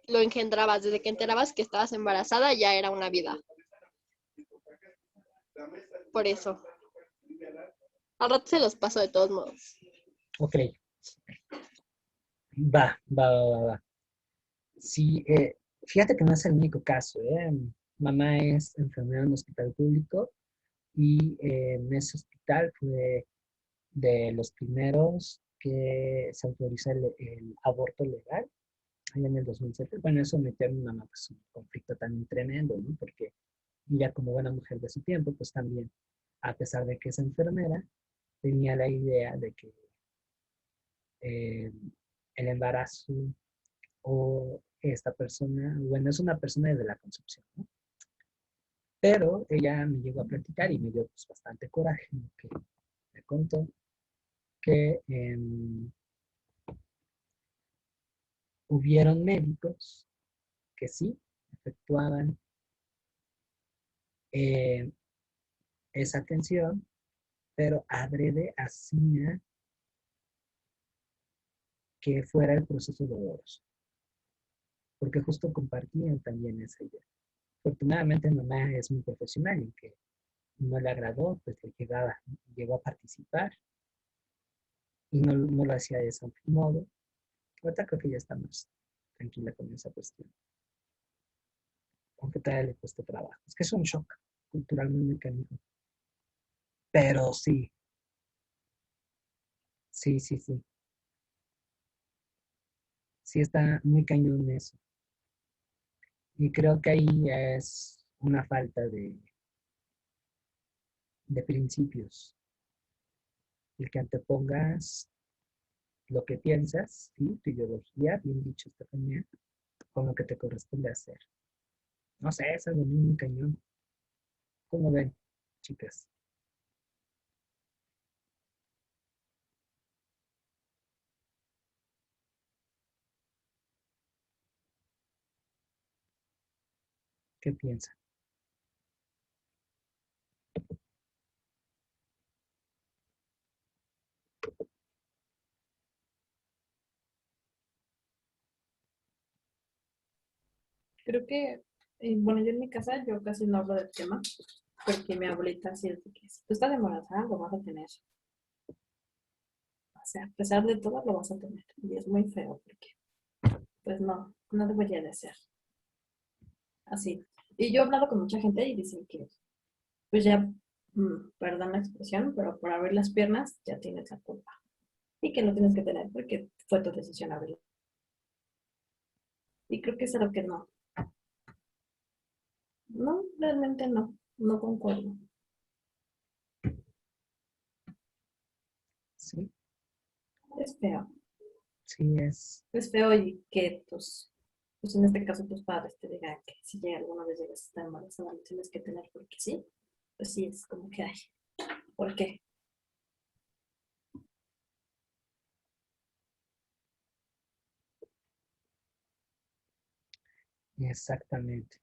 lo engendrabas, desde que enterabas que estabas embarazada, ya era una vida. Por eso. Al rato se los paso de todos modos. ok. Va. Sí, fíjate que no es el único caso, ¿eh? Mamá es enfermera en un hospital público y en ese hospital fue de los primeros que se autorizó el aborto legal, allá en el 2007. Bueno, eso metió a mi mamá pues, un conflicto tan tremendo, ¿no? Porque ella como buena mujer de su tiempo, pues también, a pesar de que es enfermera, tenía la idea de que eh, el embarazo o esta persona, bueno, es una persona desde la concepción, ¿no? Pero ella me llegó a platicar y me dio pues, bastante coraje, ¿no? Que me contó que hubieron médicos que sí efectuaban eh, esa atención, pero adrede hacía que fuera el proceso doloroso, porque justo compartían también esa idea. Afortunadamente mamá es muy profesional y que no le agradó, pues le llegó a participar y no lo hacía de ese modo. Ahorita creo que ya está más tranquila con esa cuestión, aunque todavía le cuesta trabajo. Es que es un shock culturalmente canijo. Pero sí. Sí está muy cañón eso. Y creo que ahí es una falta de principios. El que antepongas lo que piensas, ¿sí? Tu ideología, bien dicho, Estefanía, con lo que te corresponde hacer. No sé, es algo muy cañón. ¿Cómo ven, chicas? ¿Qué piensan? Creo que, bueno, yo en mi casa, yo casi no hablo del tema, porque mi abuelita sí es de que si tú estás embarazada, lo vas a tener. O sea, a pesar de todo, lo vas a tener. Y es muy feo, porque, pues no debería de ser así. Y yo he hablado con mucha gente y dicen que, pues ya, perdón la expresión, pero por abrir las piernas ya tienes la culpa. Y que no tienes que tener porque fue tu decisión abrirlo. Y creo que es algo que no. No, realmente no concuerdo. Sí, Es feo. sí es. Es feo y que pues en este caso tus padres te digan que si llega alguna vez llegas a estar embarazada, lo tienes que tener porque sí. Pues sí, es como que, ay, ¿por qué? Exactamente.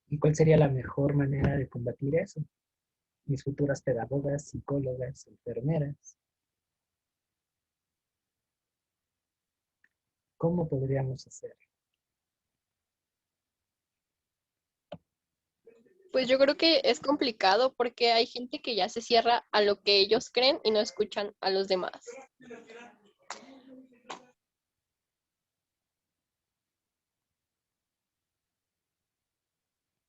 ¿Y cuál sería la mejor manera de combatir eso? Mis futuras pedagogas, psicólogas, enfermeras. ¿Cómo podríamos hacer? Pues yo creo que es complicado porque hay gente que ya se cierra a lo que ellos creen y no escuchan a los demás.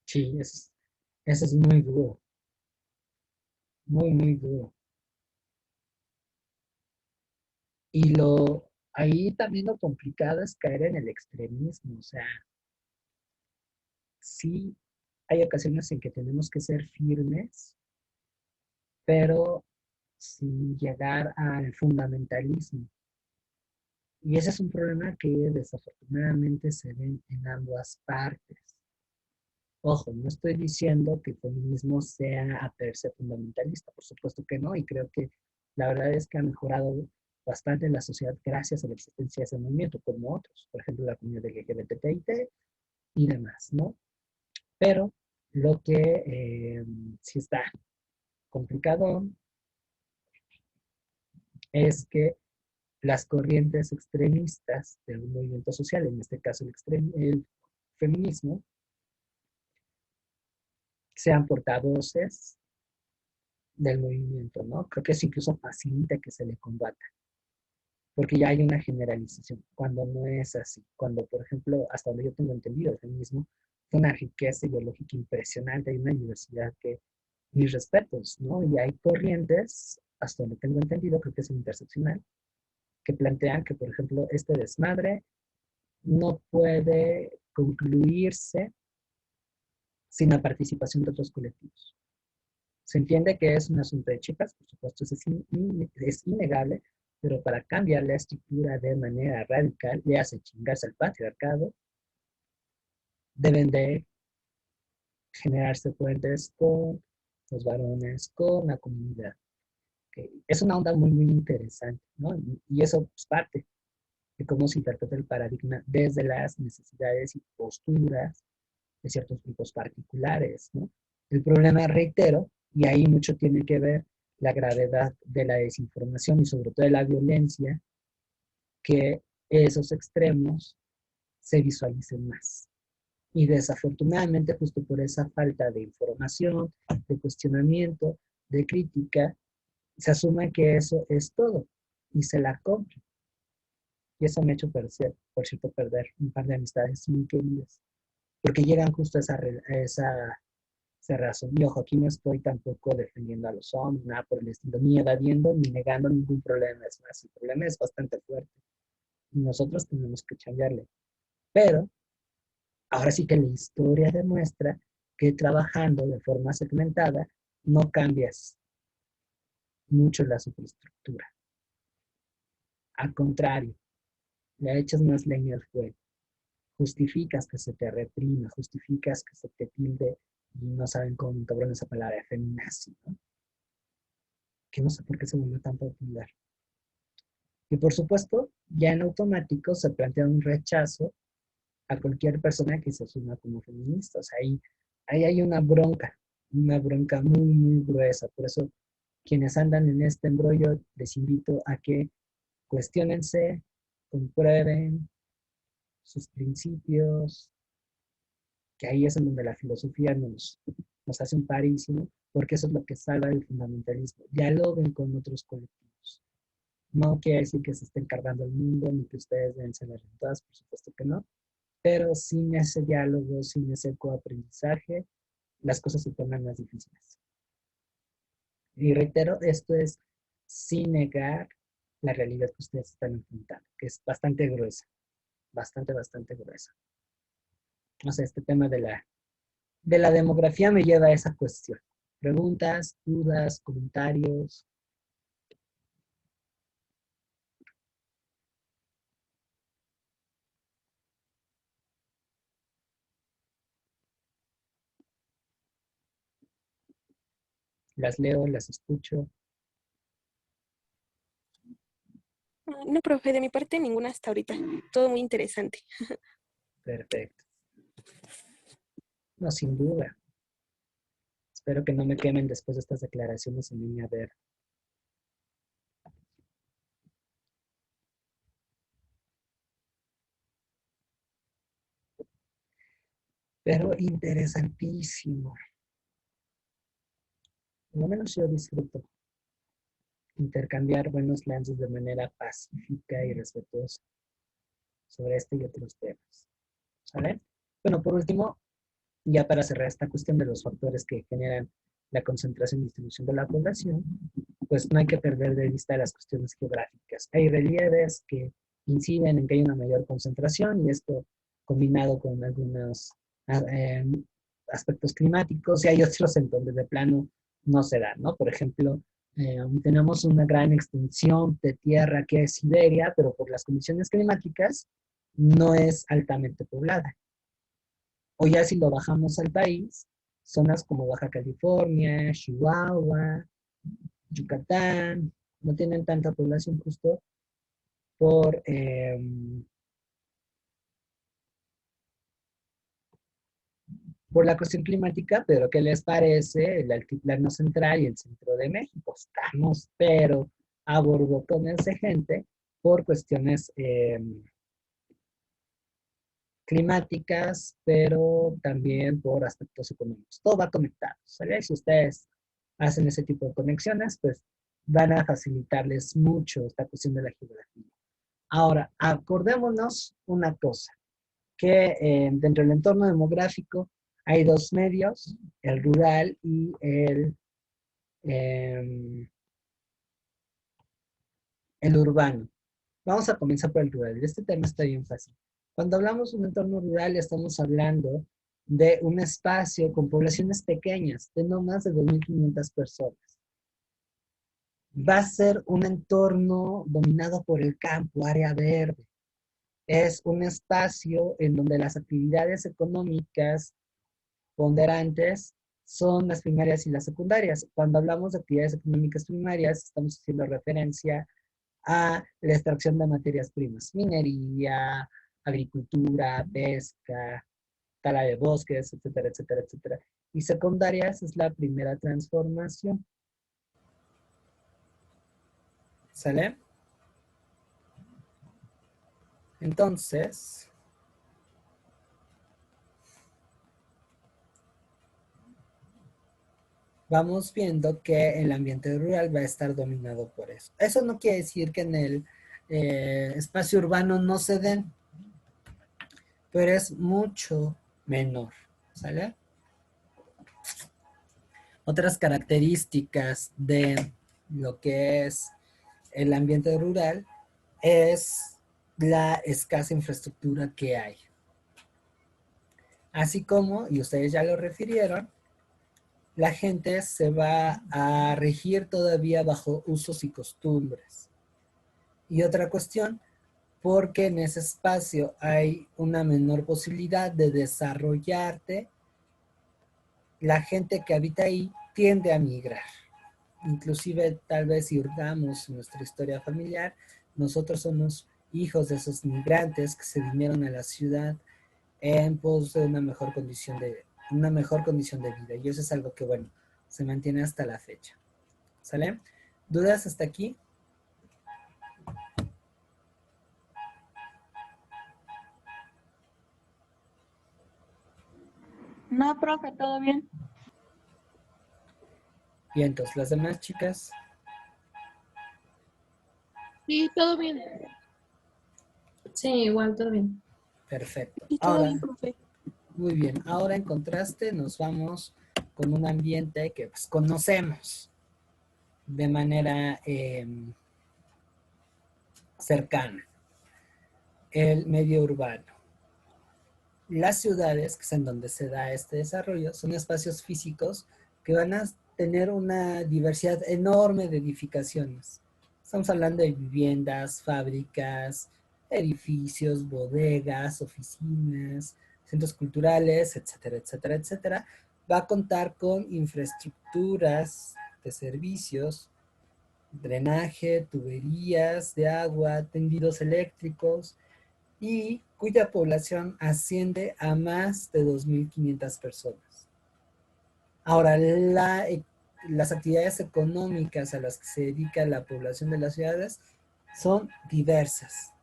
Sí, eso es muy duro, muy, muy duro. Y ahí también lo complicado es caer en el extremismo, o sea, sí hay ocasiones en que tenemos que ser firmes, pero sin llegar al fundamentalismo. Y ese es un problema que desafortunadamente se ve en ambas partes. Ojo, no estoy diciendo que el feminismo sea a per se fundamentalista, por supuesto que no, y creo que la verdad es que ha mejorado bastante la sociedad gracias a la existencia de ese movimiento, como otros, por ejemplo, la comunidad LGBTI y demás, ¿no? Pero lo que sí está complicado es que las corrientes extremistas de un movimiento social, en este caso el feminismo, sean portavoces del movimiento, ¿no? Creo que eso incluso facilita que se le combata, porque ya hay una generalización, cuando no es así. Cuando, por ejemplo, hasta donde yo tengo entendido, el feminismo fue una riqueza ideológica impresionante, hay una diversidad que, mis respetos, ¿no? Y hay corrientes, hasta donde tengo entendido, creo que es interseccional, que plantean que, por ejemplo, este desmadre no puede concluirse sin la participación de otros colectivos. Se entiende que es un asunto de chicas, por supuesto, es innegable, pero para cambiar la estructura de manera radical, le hace chingarse al patriarcado, deben de generarse puentes con los varones, con la comunidad. Que es una onda muy, muy interesante, ¿no? Y eso es parte de cómo se interpreta el paradigma desde las necesidades y posturas de ciertos grupos particulares, ¿no? El problema, reitero, y ahí mucho tiene que ver la gravedad de la desinformación y sobre todo de la violencia, que esos extremos se visualicen más. Y desafortunadamente, justo por esa falta de información, de cuestionamiento, de crítica, se asume que eso es todo y se la compra. Y eso me ha hecho, por cierto, perder un par de amistades muy queridas, porque llegan justo a esa razón. Y ojo, aquí no estoy tampoco defendiendo a los hombres, nada por el estilo, ni evadiendo ni negando ningún problema. Es más, el problema es bastante fuerte y nosotros tenemos que cambiarle. Pero ahora sí que la historia demuestra que trabajando de forma segmentada no cambias mucho la superestructura. Al contrario, le echas más leña al fuego. Justificas que se te reprima, justificas que se te tilde, y no saben cómo cabrón esa palabra, feminazi, ¿no? Que no sé por qué se volvió tan popular. Y por supuesto, ya en automático se plantea un rechazo a cualquier persona que se asuma como feminista. O sea, ahí hay una bronca muy, muy gruesa. Por eso, quienes andan en este embrollo, les invito a que cuestionense, comprueben sus principios, que ahí es en donde la filosofía nos hace un parísimo, porque eso es lo que salva el fundamentalismo. Dialoguen con otros colectivos. No quiere decir que se estén cargando el mundo, ni que ustedes deben ser las rentadas, por supuesto que no, pero sin ese diálogo, sin ese coaprendizaje, las cosas se tornan más difíciles. Y reitero, esto es sin negar la realidad que ustedes están enfrentando, que es bastante gruesa, bastante, bastante gruesa. O sea, este tema de la demografía me lleva a esa cuestión. Preguntas, dudas, comentarios. Las leo, las escucho. No, profe, de mi parte ninguna hasta ahorita. Todo muy interesante. Perfecto. No, sin duda. Espero que no me quemen después de estas declaraciones en línea ver. Pero interesantísimo. Por lo menos yo disfruto intercambiar buenos lances de manera pacífica y respetuosa sobre este y otros temas. ¿Sale? Bueno, por último, ya para cerrar esta cuestión de los factores que generan la concentración y distribución de la población, pues no hay que perder de vista las cuestiones geográficas. Hay relieves que inciden en que hay una mayor concentración y esto combinado con algunos eh, aspectos climáticos y hay otros en donde de plano no se da, ¿no? Por ejemplo, tenemos una gran extensión de tierra que es Siberia, pero por las condiciones climáticas no es altamente poblada. O ya si lo bajamos al país, zonas como Baja California, Chihuahua, Yucatán, no tienen tanta población justo por la cuestión climática, pero ¿qué les parece el altiplano central y el centro de México? Estamos, pero a borbotones de gente por cuestiones climáticas, pero también por aspectos económicos. Todo va conectado, ¿sale? Si ustedes hacen ese tipo de conexiones, pues van a facilitarles mucho esta cuestión de la geografía. Ahora, acordémonos una cosa, que dentro del entorno demográfico hay dos medios, el rural y eh, el urbano. Vamos a comenzar por el rural. Este tema está bien fácil. Cuando hablamos de un entorno rural, estamos hablando de un espacio con poblaciones pequeñas, de no más de 2.500 personas. Va a ser un entorno dominado por el campo, área verde. Es un espacio en donde las actividades económicas ponderantes son las primarias y las secundarias. Cuando hablamos de actividades económicas primarias, estamos haciendo referencia a la extracción de materias primas, minería, agricultura, pesca, tala de bosques, etcétera, etcétera, etcétera. Y secundarias es la primera transformación. ¿Sale? Entonces, vamos viendo que el ambiente rural va a estar dominado por eso. Eso no quiere decir que en el espacio urbano no se den, pero es mucho menor, ¿sale? Otras características de lo que es el ambiente rural es la escasa infraestructura que hay. Así como, y ustedes ya lo refirieron, la gente se va a regir todavía bajo usos y costumbres. Y otra cuestión, porque en ese espacio hay una menor posibilidad de desarrollarte, la gente que habita ahí tiende a migrar. Inclusive, tal vez si hurgamos nuestra historia familiar, nosotros somos hijos de esos migrantes que se vinieron a la ciudad en pos de una mejor condición de vida. Y eso es algo que, bueno, se mantiene hasta la fecha. ¿Sale? ¿Dudas hasta aquí? No, profe, todo bien. Y entonces, las demás chicas, Sí, todo bien. Sí, igual, todo bien. perfecto. Y todo Ahora, bien, profe. muy bien. Ahora, en contraste, nos vamos con un ambiente que pues, conocemos de manera cercana, el medio urbano. Las ciudades, que es en donde se da este desarrollo, son espacios físicos que van a tener una diversidad enorme de edificaciones. Estamos hablando de viviendas, fábricas, edificios, bodegas, oficinas, centros culturales, etcétera, etcétera, etcétera. Va a contar con infraestructuras de servicios, drenaje, tuberías de agua, tendidos eléctricos, y cuya población asciende a más de 2.500 personas. Ahora, las actividades económicas a las que se dedica la población de las ciudades son diversas,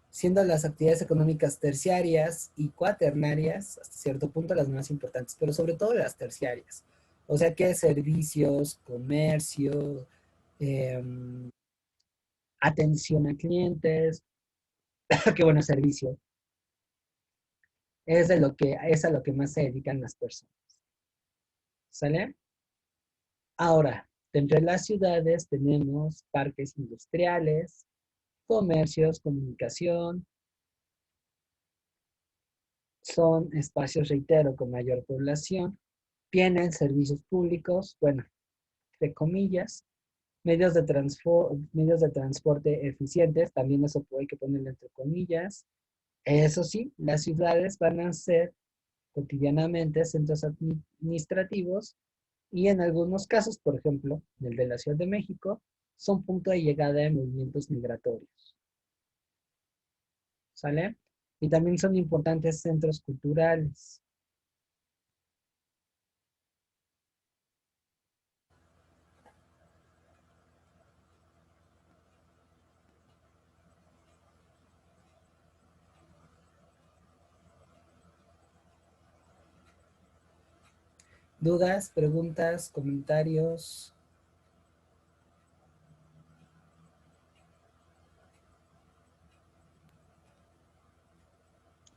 siendo las actividades económicas terciarias y cuaternarias, hasta cierto punto, las más importantes, pero sobre todo las terciarias. O sea que servicios, comercio, atención a clientes, qué bueno servicio, es a lo que más se dedican las personas. ¿Sale? Ahora, dentro de las ciudades tenemos parques industriales, comercios, comunicación, son espacios, reitero, con mayor población, tienen servicios públicos, bueno, de comillas, medios de transporte eficientes, también eso hay que ponerlo entre comillas. Eso sí, las ciudades van a ser cotidianamente centros administrativos y en algunos casos, por ejemplo, el de la Ciudad de México, son punto de llegada de movimientos migratorios. ¿Sale? Y también son importantes centros culturales. ¿Dudas, preguntas, comentarios?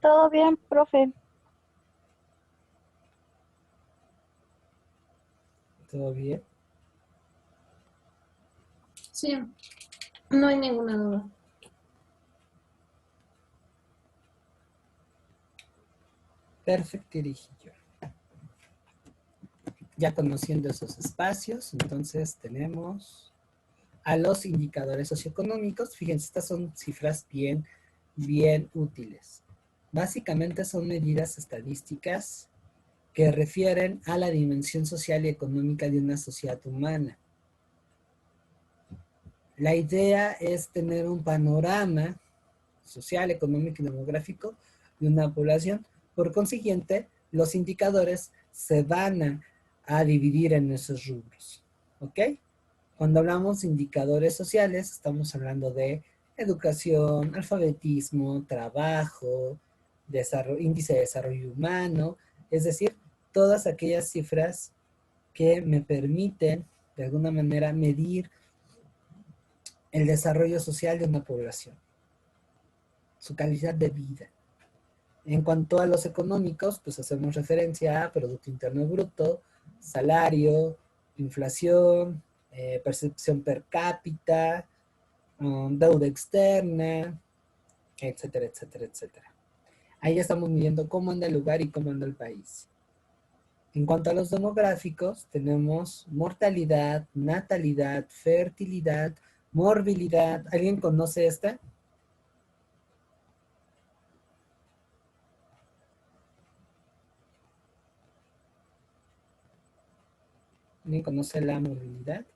Todo bien, profe. ¿Todo bien? Sí, no hay ninguna duda. Perfecto, Irijillo. Ya conociendo esos espacios, entonces tenemos a los indicadores socioeconómicos. Fíjense, estas son cifras bien útiles. Básicamente son medidas estadísticas que refieren a la dimensión social y económica de una sociedad humana. La idea es tener un panorama social, económico y demográfico de una población. Por consiguiente, los indicadores se van a dividir en esos rubros. ¿Ok? Cuando hablamos de indicadores sociales, estamos hablando de educación, alfabetismo, trabajo, índice de desarrollo humano, es decir, todas aquellas cifras que me permiten, de alguna manera, medir el desarrollo social de una población, su calidad de vida. En cuanto a los económicos, pues hacemos referencia a Producto Interno Bruto, salario, inflación, percepción per cápita, deuda externa, etcétera, etcétera, etcétera. Ahí estamos midiendo cómo anda el lugar y cómo anda el país. En cuanto a los demográficos, tenemos mortalidad, natalidad, fertilidad, morbilidad. ¿Alguien conoce esta? ¿Alguien conoce la morbilidad?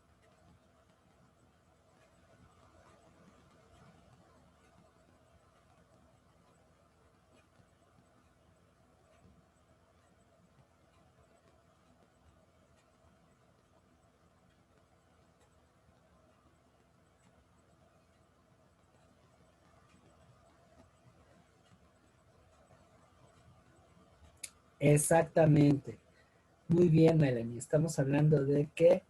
Exactamente. Muy bien, Melanie. Estamos hablando de que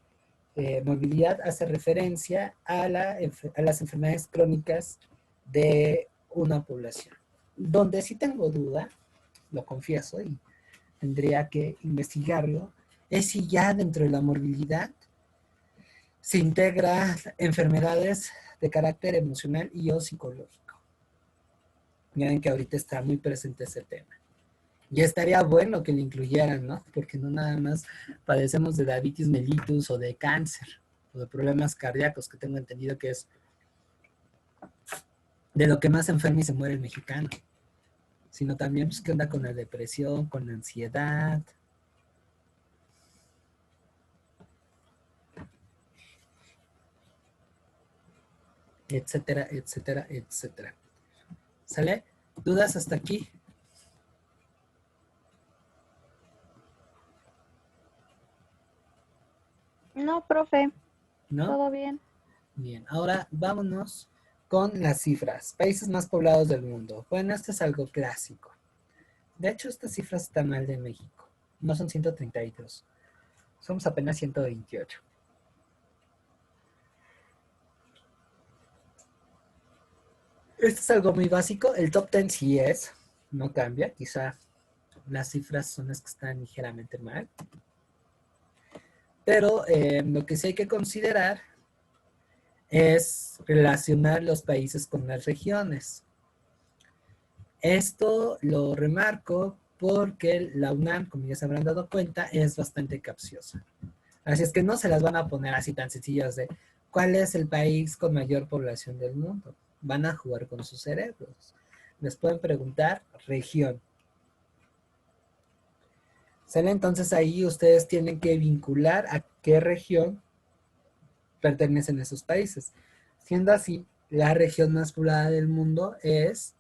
morbilidad hace referencia a las enfermedades crónicas de una población. Donde sí tengo duda, lo confieso, y tendría que investigarlo, es si ya dentro de la morbilidad se integra enfermedades de carácter emocional y o psicológico. Miren que ahorita está muy presente ese tema. Ya estaría bueno que lo incluyeran, ¿no? Porque no nada más padecemos de diabetes mellitus o de cáncer o de problemas cardíacos, que tengo entendido que es de lo que más enferma y se muere el mexicano, sino también pues, qué onda con la depresión, con la ansiedad, etcétera, etcétera, etcétera. ¿Sale? ¿Dudas hasta aquí? No, profe, ¿No? todo bien. Bien, ahora vámonos con las cifras. Países más poblados del mundo. Bueno, esto es algo clásico. De hecho, estas cifras están mal de México. No son 132. Somos apenas 128. Esto es algo muy básico. El top 10 sí es, no cambia. Quizá las cifras son las que están ligeramente mal. Pero lo que sí hay que considerar es relacionar los países con las regiones. Esto lo remarco porque la UNAM, como ya se habrán dado cuenta, es bastante capciosa. Así es que no se las van a poner así tan sencillas de ¿cuál es el país con mayor población del mundo? Van a jugar con sus cerebros. Les pueden preguntar región. ¿Sale? Entonces ahí ustedes tienen que vincular a qué región pertenecen esos países. Siendo así, la región más poblada del mundo es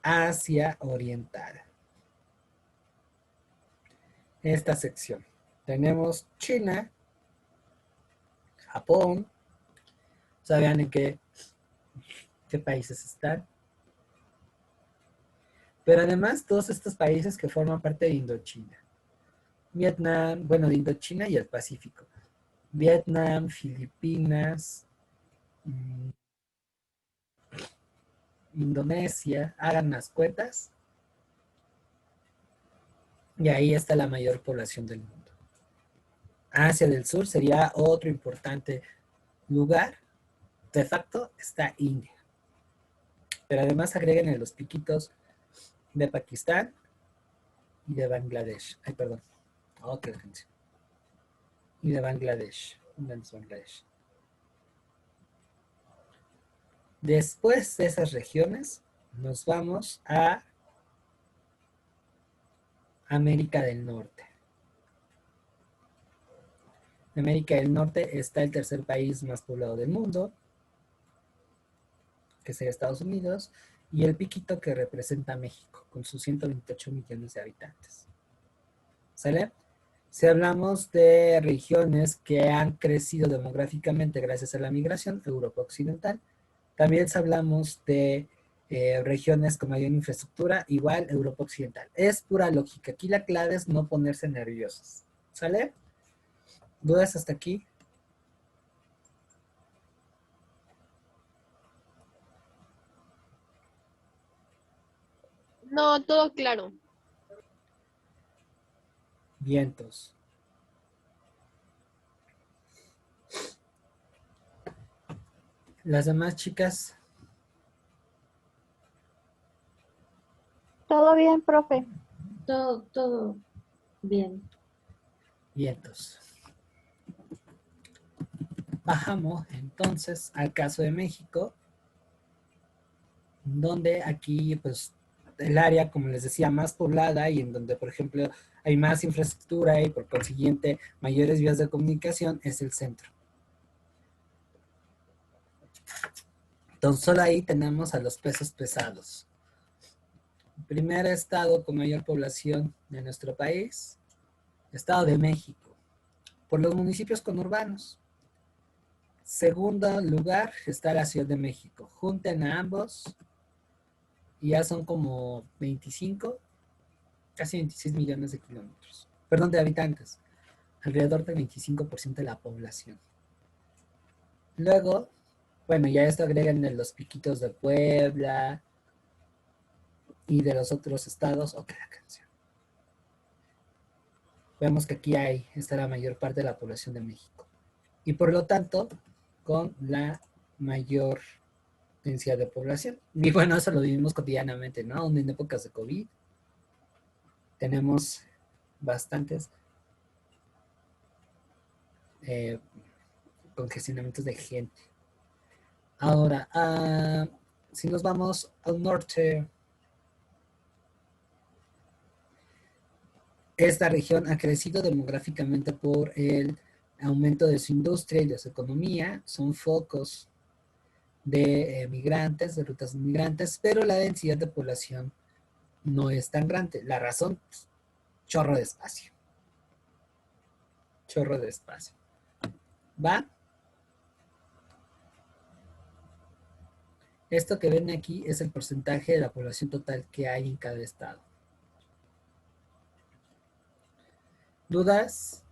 Asia Oriental. Esta sección. Tenemos China, Japón. ¿Saben en qué países están? Pero además todos estos países que forman parte de Indochina. Vietnam, bueno, de Indochina y el Pacífico. Vietnam, Filipinas, Indonesia, hagan las cuentas. Y ahí está la mayor población del mundo. Asia del Sur sería otro importante lugar. De facto está India. Pero además agreguen los piquitos de Pakistán y de Bangladesh. Ay, perdón. Otra canción. Y de Bangladesh. Bangladesh. Después de esas regiones, nos vamos a América del Norte. En América del Norte está el tercer país más poblado del mundo, que sería Estados Unidos, y el piquito que representa a México, con sus 128 millones de habitantes. ¿Sale? Si hablamos de regiones que han crecido demográficamente gracias a la migración, Europa Occidental. También si hablamos de regiones con mayor infraestructura, igual Europa Occidental. Es pura lógica. Aquí la clave es no ponerse nerviosos. ¿Sale? ¿Dudas hasta aquí? No, todo claro. Vientos. Las demás chicas, Todo bien, profe. Todo bien. vientos. Bajamos entonces al caso de México, donde aquí pues el área, como les decía, más poblada y en donde, por ejemplo, hay más infraestructura y por consiguiente mayores vías de comunicación es el centro. Entonces solo ahí tenemos a los pesos pesados. Primer estado con mayor población de nuestro país, Estado de México, por los municipios conurbanos. Segundo lugar está la Ciudad de México. Junten a ambos y ya son como 25, casi 26 millones de kilómetros. Perdón, de habitantes. Alrededor del 25% de la población. Luego, bueno, ya esto agregan en los piquitos de Puebla y de los otros estados. Ok, la canción. Vemos que aquí está la mayor parte de la población de México. Y por lo tanto, con la mayor densidad de población. Y bueno, eso lo vivimos cotidianamente, ¿no? En épocas de COVID tenemos bastantes congestionamientos de gente. Ahora, si nos vamos al norte, esta región ha crecido demográficamente por el aumento de su industria y de su economía. Son focos de migrantes, de rutas migrantes, pero la densidad de población no es tan grande. La razón, pues, chorro de espacio. Chorro de espacio. ¿Va? Esto que ven aquí es el porcentaje de la población total que hay en cada estado. ¿Dudas?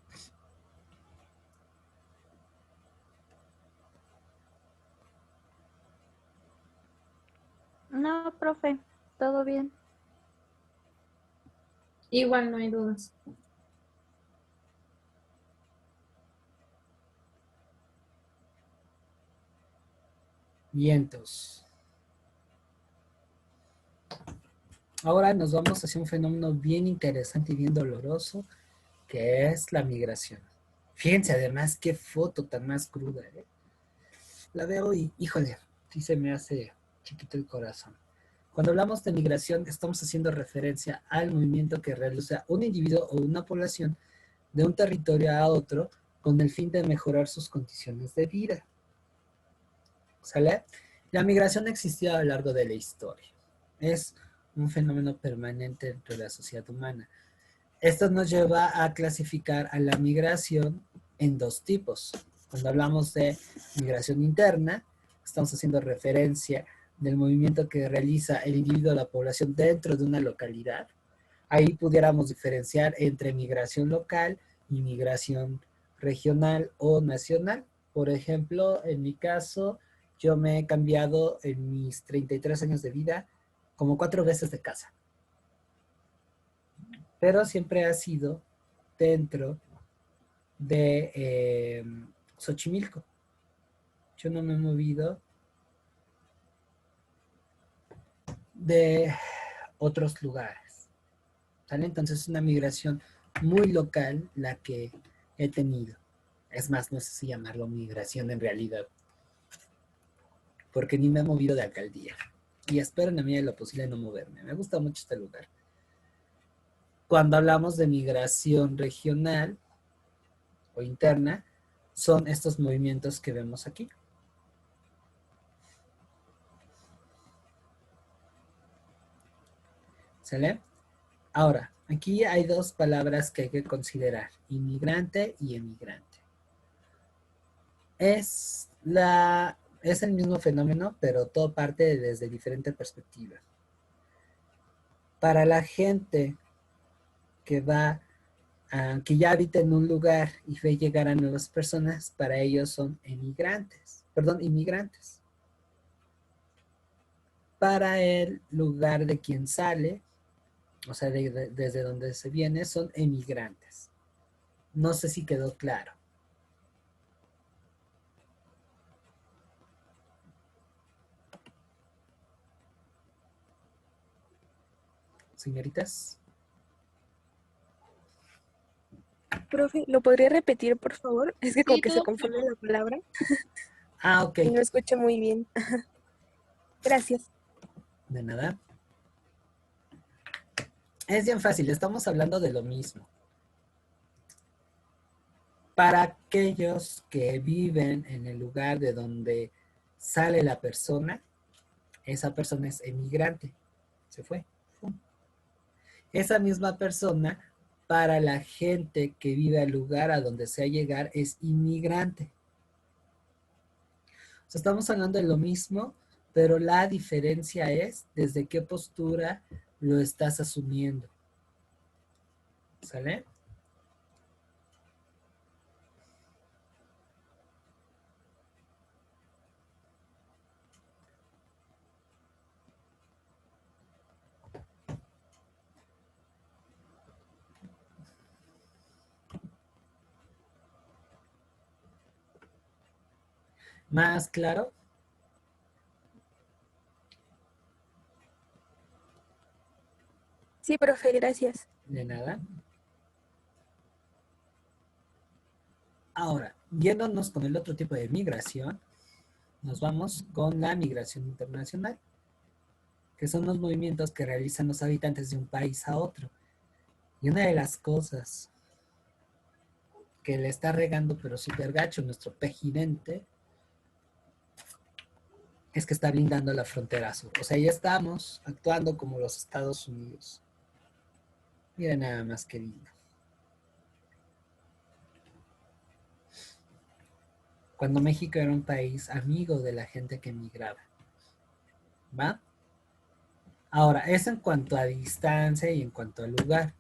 No, profe, todo bien. Igual no hay dudas. Vientos. Ahora nos vamos hacia un fenómeno bien interesante y bien doloroso, que es la migración. Fíjense además qué foto tan más cruda, ¿eh? La veo y, híjole, sí se me hace chiquito el corazón. Cuando hablamos de migración, estamos haciendo referencia al movimiento que realiza un individuo o una población de un territorio a otro con el fin de mejorar sus condiciones de vida. ¿Sale? La migración existió a lo largo de la historia. Es un fenómeno permanente dentro de la sociedad humana. Esto nos lleva a clasificar a la migración en dos tipos. Cuando hablamos de migración interna, estamos haciendo referencia del movimiento que realiza el individuo o la población dentro de una localidad. Ahí pudiéramos diferenciar entre migración local y migración regional o nacional. Por ejemplo, en mi caso, yo me he cambiado en mis 33 años de vida como 4 veces de casa. Pero siempre ha sido dentro de Xochimilco. Yo no me he movido de otros lugares. ¿Sale? Entonces es una migración muy local la que he tenido. Es más, no sé si llamarlo migración en realidad, porque ni me he movido de alcaldía. Y espero en la medida de lo posible no moverme. Me gusta mucho este lugar. Cuando hablamos de migración regional o interna, son estos movimientos que vemos aquí. ¿Sale? Ahora, aquí hay dos palabras que hay que considerar, inmigrante y emigrante. Es el mismo fenómeno, pero todo parte desde diferente perspectiva. Para la gente que que ya habita en un lugar y ve llegar a nuevas personas, para ellos son inmigrantes. Para el lugar de quien sale, o sea, desde donde se viene, son emigrantes. No sé si quedó claro. Señoritas. Profe, ¿lo podría repetir, por favor? Es que como Sí, que se todo confunde la palabra Ah, ok. y no escucho muy bien. Gracias. De nada. Es bien fácil, estamos hablando de lo mismo. Para aquellos que viven en el lugar de donde sale la persona, esa persona es emigrante. Se fue. Esa misma persona, para la gente que vive al lugar a donde se va a llegar, es inmigrante. O sea, estamos hablando de lo mismo, pero la diferencia es desde qué postura lo estás asumiendo. ¿Sale? ¿Más claro? Sí, profe, gracias. De nada. Ahora, yéndonos con el otro tipo de migración, nos vamos con la migración internacional, que son los movimientos que realizan los habitantes de un país a otro. Y una de las cosas que le está regando, pero súper gacho, nuestro presidente, es que está blindando la frontera sur. O sea, ya estamos actuando como los Estados Unidos. Mira nada más que lindo. Cuando México era un país amigo de la gente que emigraba. ¿Va? Ahora, eso en cuanto a distancia y en cuanto al lugar.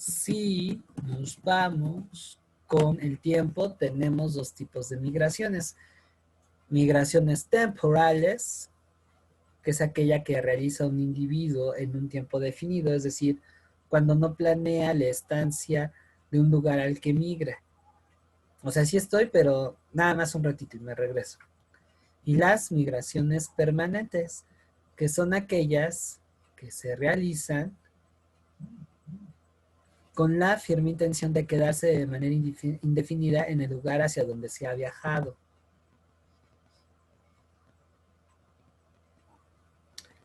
Si nos vamos con el tiempo, tenemos dos tipos de migraciones. Migraciones temporales, que es aquella que realiza un individuo en un tiempo definido, es decir, cuando no planea la estancia de un lugar al que migra. O sea, sí estoy, pero nada más un ratito y me regreso. Y las migraciones permanentes, que son aquellas que se realizan con la firme intención de quedarse de manera indefinida en el lugar hacia donde se ha viajado.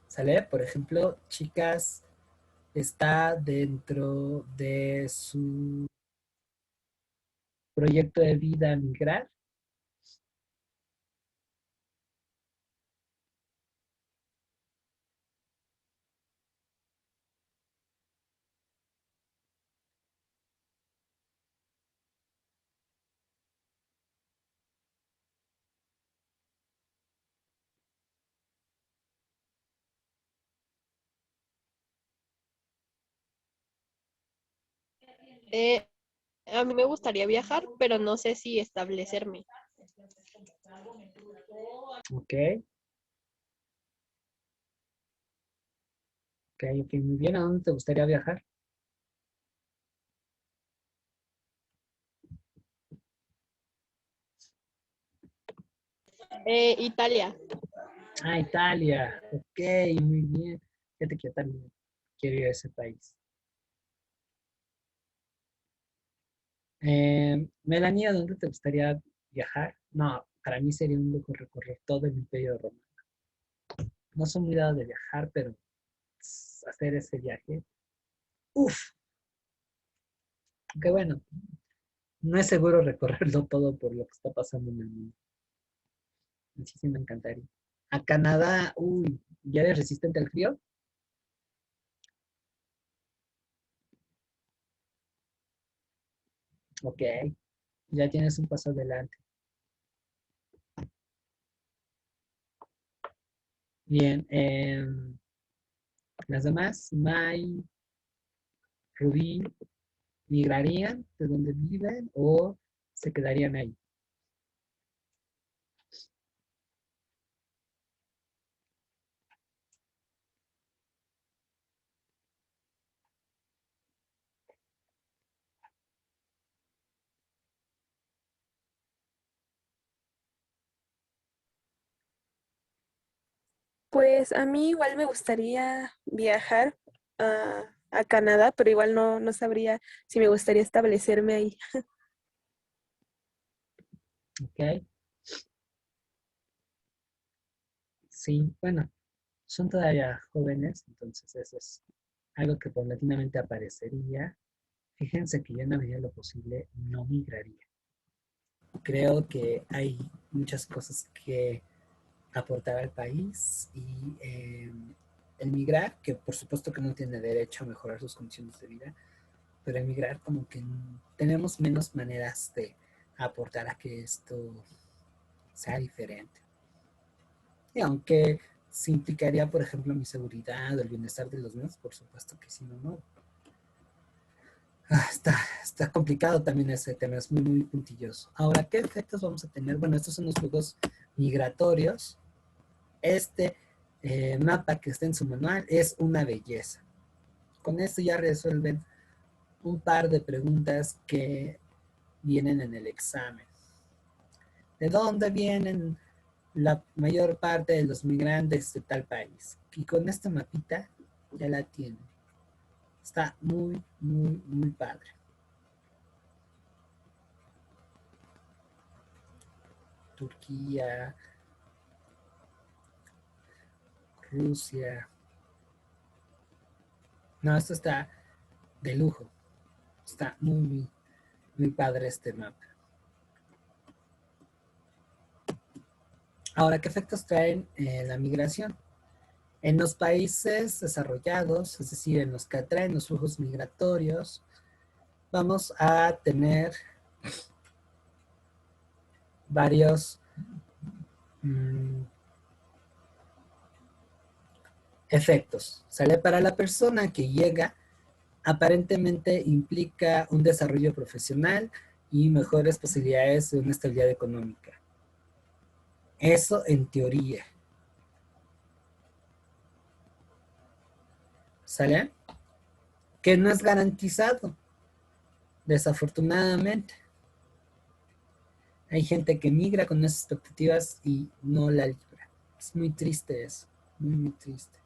¿Sale? Por ejemplo, chicas, está dentro de su proyecto de vida migrar. Eh, a mí me gustaría viajar, pero no sé si establecerme. Ok, ok, muy bien. ¿A dónde te gustaría viajar? Italia. Ah, Italia. Ok, muy bien. Fíjate que yo también quiero ir a ese país. Melanie, ¿a dónde te gustaría viajar? No, para mí sería un lujo recorrer todo el Imperio Romano. No soy muy dado de viajar, pero hacer ese viaje. Uf, qué bueno. No es seguro recorrerlo todo por lo que está pasando en el mundo. Sí, sí, me encantaría. A Canadá, uy, ¿ya eres resistente al frío? Ok, ya tienes un paso adelante. Bien, las demás, Mai, Rubí, ¿migrarían de donde viven o se quedarían ahí? Pues a mí igual me gustaría viajar a Canadá, pero igual no sabría si me gustaría establecerme ahí. Ok, sí, bueno, son todavía jóvenes, entonces eso es algo que paulatinamente aparecería. Fíjense que yo en la medida de lo posible no migraría. Creo que hay muchas cosas que aportar al país y emigrar, que por supuesto que no tiene derecho a mejorar sus condiciones de vida, pero emigrar como que tenemos menos maneras de aportar a que esto sea diferente. Y aunque se implicaría, por ejemplo, mi seguridad o el bienestar de los demás, por supuesto que sí, no. Está complicado también ese tema, es muy puntilloso. Ahora, ¿qué efectos vamos a tener? Bueno, estos son los flujos migratorios. Este mapa que está en su manual es una belleza. Con esto ya resuelven un par de preguntas que vienen en el examen. ¿De dónde vienen la mayor parte de los migrantes de tal país? Y con esta mapita ya la tienen. Está muy padre. Turquía, Rusia. No, esto está de lujo. Está muy padre este mapa. Ahora, ¿qué efectos traen la migración? En los países desarrollados, es decir, en los que atraen los flujos migratorios, vamos a tener varios efectos. Sale para la persona que llega, aparentemente implica un desarrollo profesional y mejores posibilidades de una estabilidad económica. Eso en teoría. ¿Sale? Que no es garantizado, desafortunadamente. Hay gente que migra con esas expectativas y no la libra. Es muy triste eso, muy, muy triste.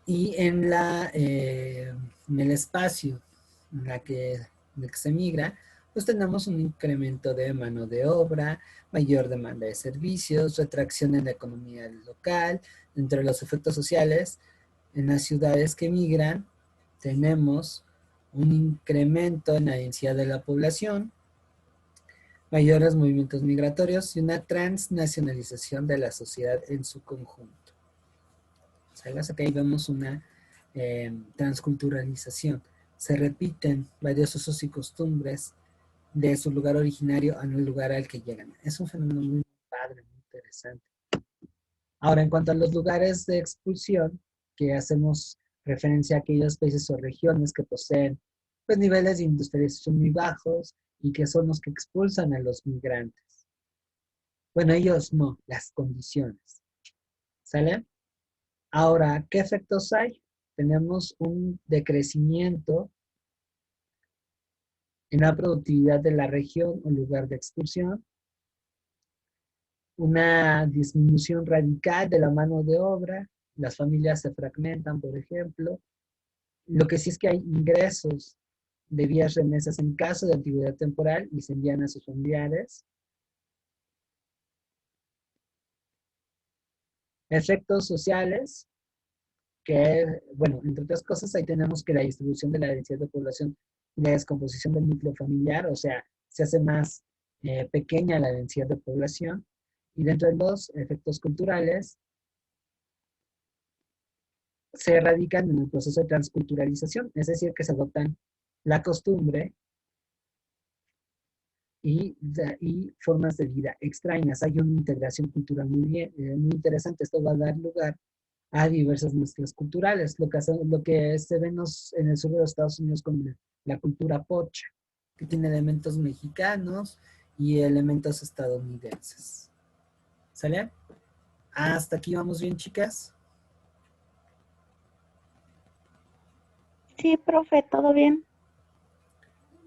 Y en el espacio en el que se migra, pues tenemos un incremento de mano de obra, mayor demanda de servicios, retracción en la economía local. Entre los efectos sociales, en las ciudades que migran, tenemos un incremento en la densidad de la población, mayores movimientos migratorios y una transnacionalización de la sociedad en su conjunto. ¿Sabes? Aquí vemos una transculturalización. Se repiten varios usos y costumbres de su lugar originario en el lugar al que llegan. Es un fenómeno muy padre, muy interesante. Ahora, en cuanto a los lugares de expulsión, que hacemos referencia a aquellos países o regiones que poseen pues, niveles de industrialización muy bajos y que son los que expulsan a los migrantes. Bueno, ellos no, las condiciones. ¿Sale? Ahora, ¿qué efectos hay? Tenemos un decrecimiento en la productividad de la región o lugar de expulsión, una disminución radical de la mano de obra, las familias se fragmentan, por ejemplo. Lo que sí es que hay ingresos de vías remesas en caso de antigüedad temporal y se envían a sus familiares. Efectos sociales, que, bueno, entre otras cosas, ahí tenemos que la distribución de la densidad de población y la descomposición del núcleo familiar, o sea, se hace más pequeña la densidad de población. Y dentro de los efectos culturales, se radican en el proceso de transculturalización, es decir, que se adoptan la costumbre y formas de vida extrañas. Hay una integración cultural muy interesante. Esto va a dar lugar a diversas mezclas culturales, lo que se ve en el sur de los Estados Unidos con la cultura pocha, que tiene elementos mexicanos y elementos estadounidenses. ¿Sale? Hasta aquí vamos bien, chicas. Sí, profe, todo bien.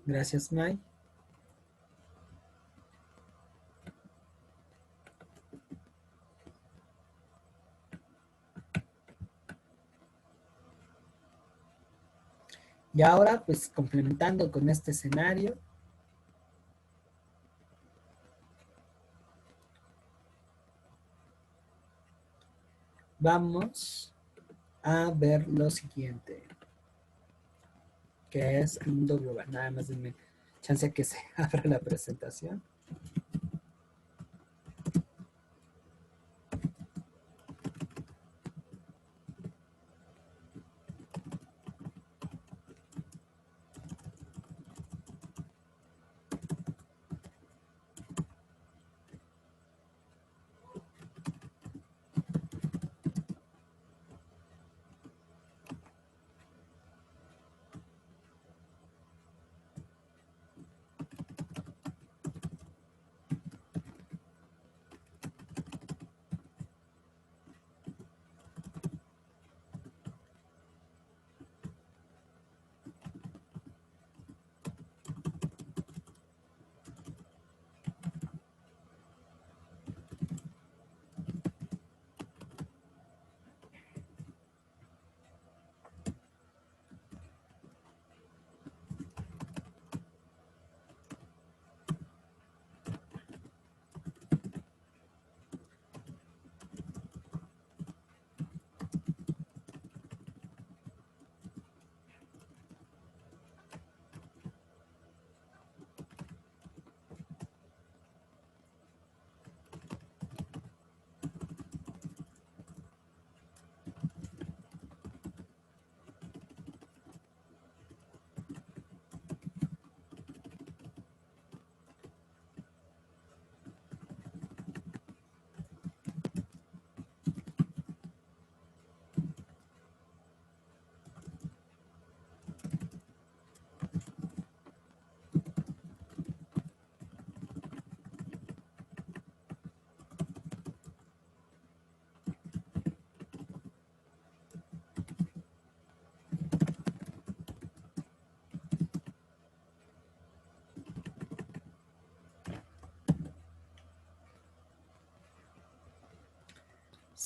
Gracias, May. Y ahora, pues complementando con este escenario, vamos a ver lo siguiente, que es el mundo global. Nada más denme chance que se abra la presentación.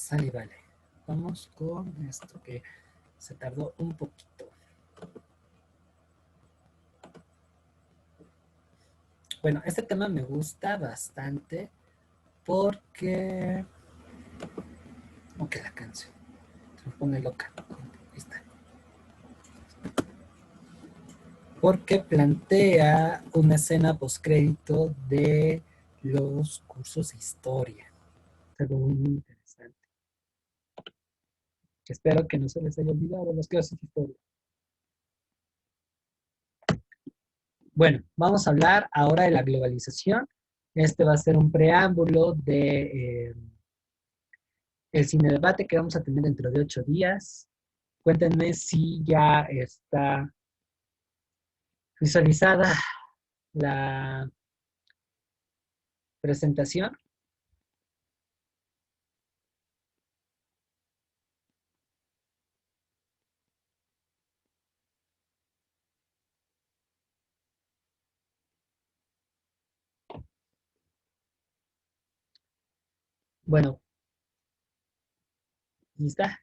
Sale, vale. Vamos con esto que se tardó un poquito. Bueno, este tema me gusta bastante porque... Ok, la canción. Se me pone loca. Ahí está. Porque plantea una escena postcrédito de los cursos de historia. Es algo muy interesante. Espero que no se les haya olvidado las clases de historia. Bueno, vamos a hablar ahora de la globalización. Este va a ser un preámbulo de el cine debate que vamos a tener dentro de 8 días. Cuéntenme si ya está visualizada la presentación. Bueno, ¿lista?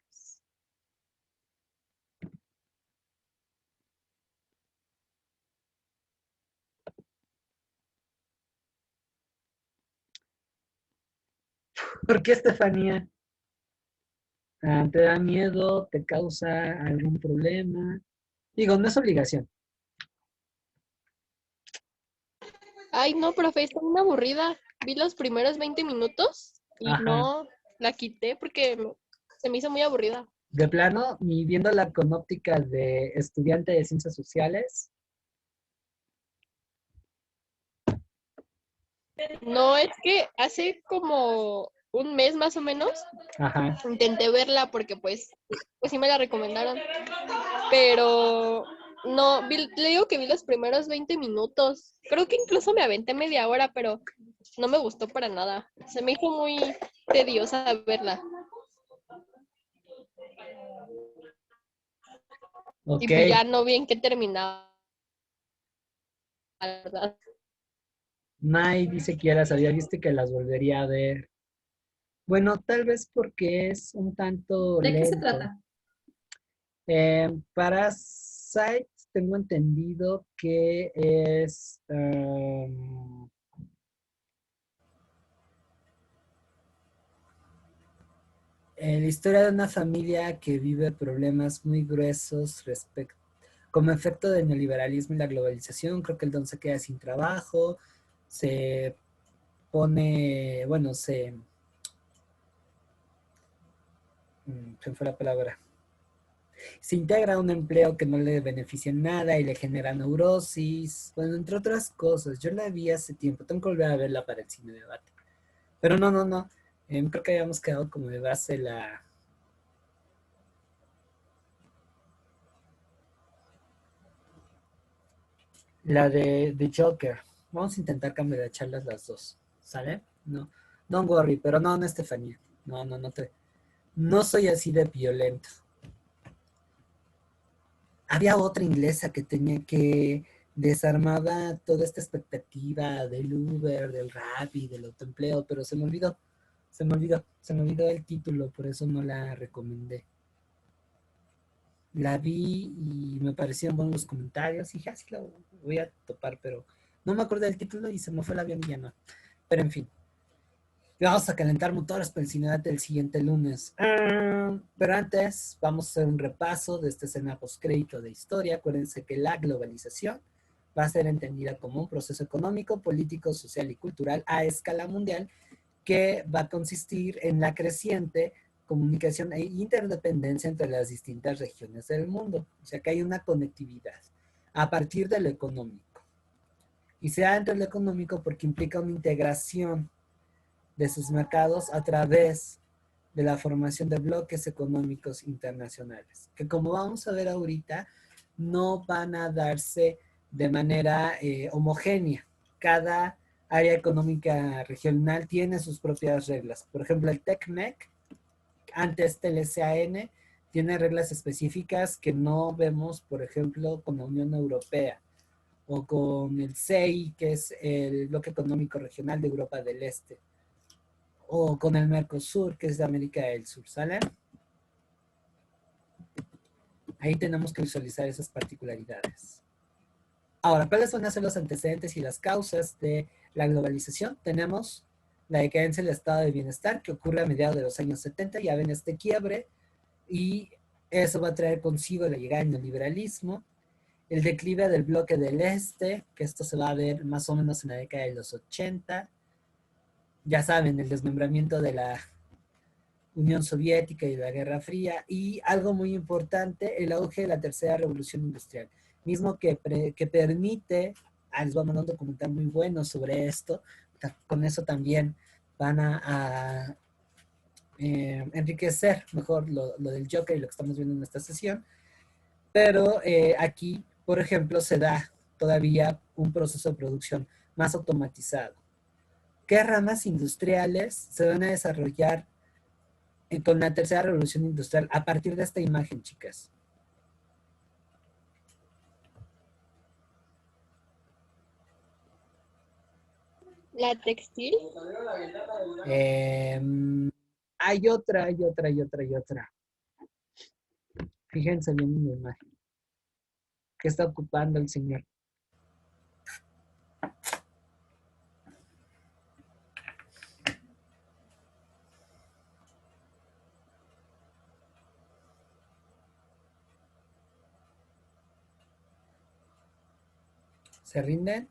¿Por qué, Estefanía? ¿Te da miedo? ¿Te causa algún problema? Digo, no es obligación. Ay, no, profe, está muy aburrida. Vi los primeros 20 minutos y Ajá. no la quité porque se me hizo muy aburrida. De plano, ni viéndola con óptica de estudiante de ciencias sociales. No, es que hace como un mes más o menos Ajá. intenté verla porque pues sí me la recomendaron, pero no, le digo que vi los primeros 20 minutos. Creo que incluso me aventé media hora, pero no me gustó para nada. Se me hizo muy tediosa verla. Ok. Y pues ya no vi en qué terminaba, la verdad. Mai dice que ya las había visto y que las volvería a ver. Bueno, tal vez porque es un tanto ¿De qué se lento. trata? Parasite, tengo entendido que es la historia de una familia que vive problemas muy gruesos como efecto del neoliberalismo y la globalización. Creo que el don se queda sin trabajo, se pone, bueno, se me fue la palabra. Se integra a un empleo que no le beneficia en nada y le genera neurosis, bueno, entre otras cosas. Yo la vi hace tiempo, tengo que volver a verla para el cine debate. Pero no. Creo que habíamos quedado como de base la de Joker. Vamos a intentar cambiar de charlas las dos. ¿Sale? No. Don't worry, pero no, Estefanía. No soy así de violento. Había otra inglesa que tenía que desarmaba toda esta expectativa del Uber, del rap y del autoempleo, pero se me olvidó el título, por eso no la recomendé. La vi y me parecieron buenos los comentarios y dije, sí la voy a topar, pero no me acuerdo del título y se me fue el avión y ya no. Pero en fin, vamos a calentar motores para el cine del siguiente lunes. Pero antes, vamos a hacer un repaso de esta escena postcrédito de historia. Acuérdense que la globalización va a ser entendida como un proceso económico, político, social y cultural a escala mundial que va a consistir en la creciente comunicación e interdependencia entre las distintas regiones del mundo. O sea que hay una conectividad a partir de lo económico. Y se da entre lo económico porque implica una integración de sus mercados a través de la formación de bloques económicos internacionales, que como vamos a ver ahorita, no van a darse de manera homogénea. Cada área económica regional tiene sus propias reglas. Por ejemplo, el TECMEC, antes TLCAN, tiene reglas específicas que no vemos, por ejemplo, con la Unión Europea o con el CEI, que es el Bloque Económico Regional de Europa del Este, o con el Mercosur, que es de América del Sur, ¿sale? Ahí tenemos que visualizar esas particularidades. Ahora, ¿cuáles van a ser los antecedentes y las causas de la globalización? Tenemos la decadencia del estado de bienestar que ocurre a mediados de los años 70, ya ven este quiebre, y eso va a traer consigo la llegada del neoliberalismo, el declive del bloque del este, que esto se va a ver más o menos en la década de los 80, ya saben, el desmembramiento de la Unión Soviética y la Guerra Fría, y algo muy importante, el auge de la tercera revolución industrial, mismo que permite, les voy a mandar un documental muy bueno sobre esto, con eso también van a enriquecer mejor lo del Joker y lo que estamos viendo en esta sesión, pero aquí, por ejemplo, se da todavía un proceso de producción más automatizado. ¿Qué ramas industriales se van a desarrollar con la tercera revolución industrial a partir de esta imagen, chicas? La textil. Hay otra. Fíjense bien en la imagen. ¿Qué está ocupando el señor? ¿Se rinden?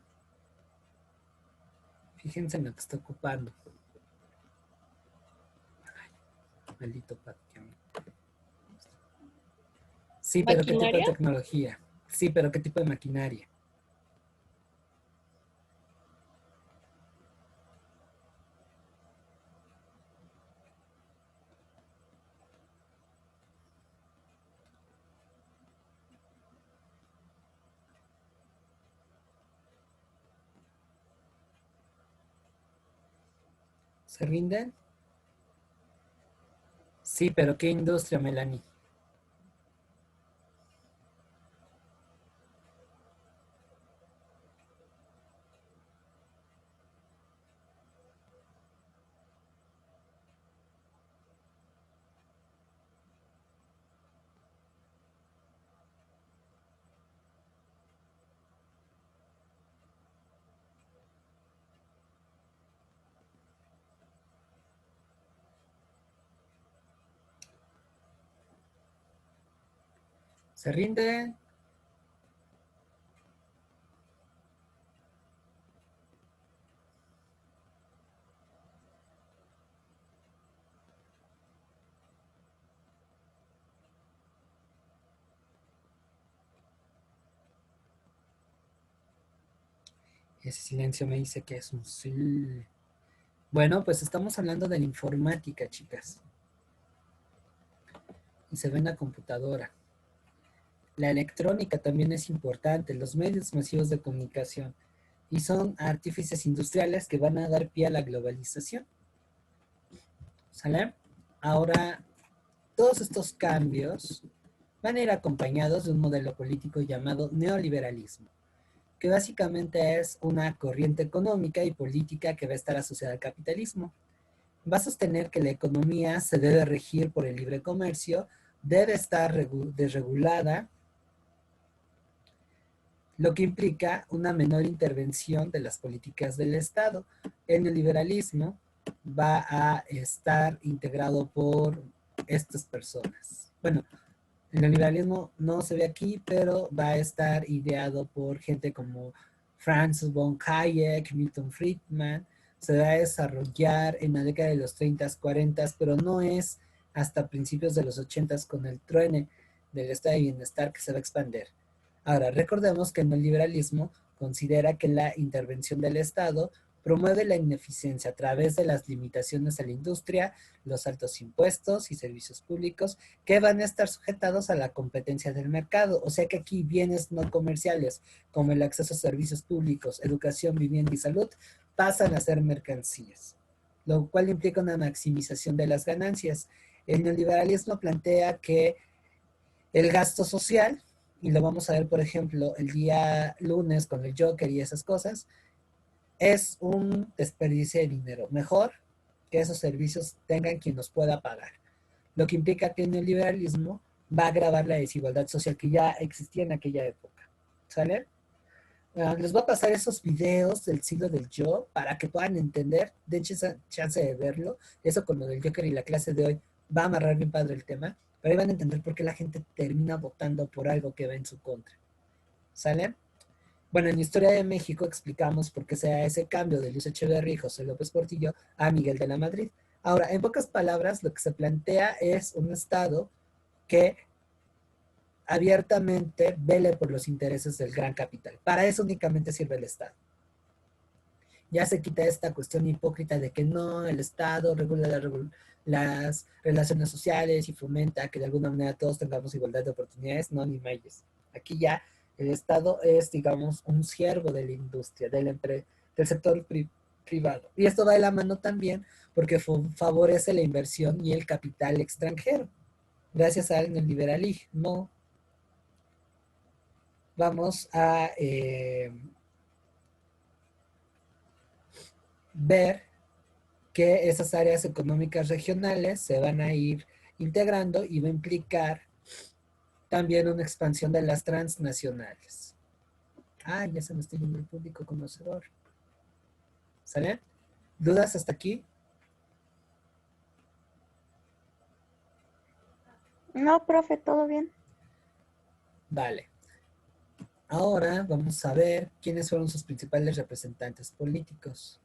Fíjense en lo que está ocupando. Ay, maldito patio. Sí, pero ¿qué tipo de ¿Maquinaria? tecnología? Sí, pero ¿qué tipo de maquinaria? ¿Se rinden? Sí, pero ¿qué industria, Melanie? ¿Se rinden? Ese silencio me dice que es un sí. Bueno, pues estamos hablando de la informática, chicas. Y se ve en la computadora. La electrónica también es importante, los medios masivos de comunicación. Y son artífices industriales que van a dar pie a la globalización. ¿Sale? Ahora, todos estos cambios van a ir acompañados de un modelo político llamado neoliberalismo, que básicamente es una corriente económica y política que va a estar asociada al capitalismo. Va a sostener que la economía se debe regir por el libre comercio, debe estar desregulada, lo que implica una menor intervención de las políticas del Estado. El neoliberalismo va a estar integrado por estas personas. Bueno, el neoliberalismo no se ve aquí, pero va a estar ideado por gente como Francis von Hayek, Milton Friedman. Se va a desarrollar en la década de los 30s, 40s, pero no es hasta principios de los 80s con el truene del estado de bienestar que se va a expandir. Ahora, recordemos que el neoliberalismo considera que la intervención del Estado promueve la ineficiencia a través de las limitaciones a la industria, los altos impuestos y servicios públicos que van a estar sujetados a la competencia del mercado. O sea que aquí bienes no comerciales como el acceso a servicios públicos, educación, vivienda y salud pasan a ser mercancías, lo cual implica una maximización de las ganancias. El neoliberalismo plantea que el gasto social, y lo vamos a ver, por ejemplo, el día lunes con el Joker y esas cosas, es un desperdicio de dinero. Mejor que esos servicios tengan quien los pueda pagar, lo que implica que el neoliberalismo va a agravar la desigualdad social que ya existía en aquella época. ¿Sale? Les voy a pasar esos videos del siglo del yo para que puedan entender, den chance de verlo. Eso con lo del Joker y la clase de hoy va a amarrar bien padre el tema, pero ahí van a entender por qué la gente termina votando por algo que va en su contra. ¿Sale? Bueno, en Historia de México explicamos por qué se da ese cambio de Luis Echeverría y José López Portillo a Miguel de la Madrid. Ahora, en pocas palabras, lo que se plantea es un Estado que abiertamente vele por los intereses del gran capital. Para eso únicamente sirve el Estado. Ya se quita esta cuestión hipócrita de que no, el Estado regula las relaciones sociales y fomenta que de alguna manera todos tengamos igualdad de oportunidades. No, ni mayes. Aquí ya el Estado es, digamos, un siervo de la industria, del sector privado. Y esto va de la mano también porque favorece la inversión y el capital extranjero. Gracias al neoliberalismo vamos a ver que esas áreas económicas regionales se van a ir integrando y va a implicar también una expansión de las transnacionales. Ah, ya se me está yendo el público conocedor. ¿Sale? ¿Dudas hasta aquí? No, profe, todo bien. Vale. Ahora vamos a ver quiénes fueron sus principales representantes políticos.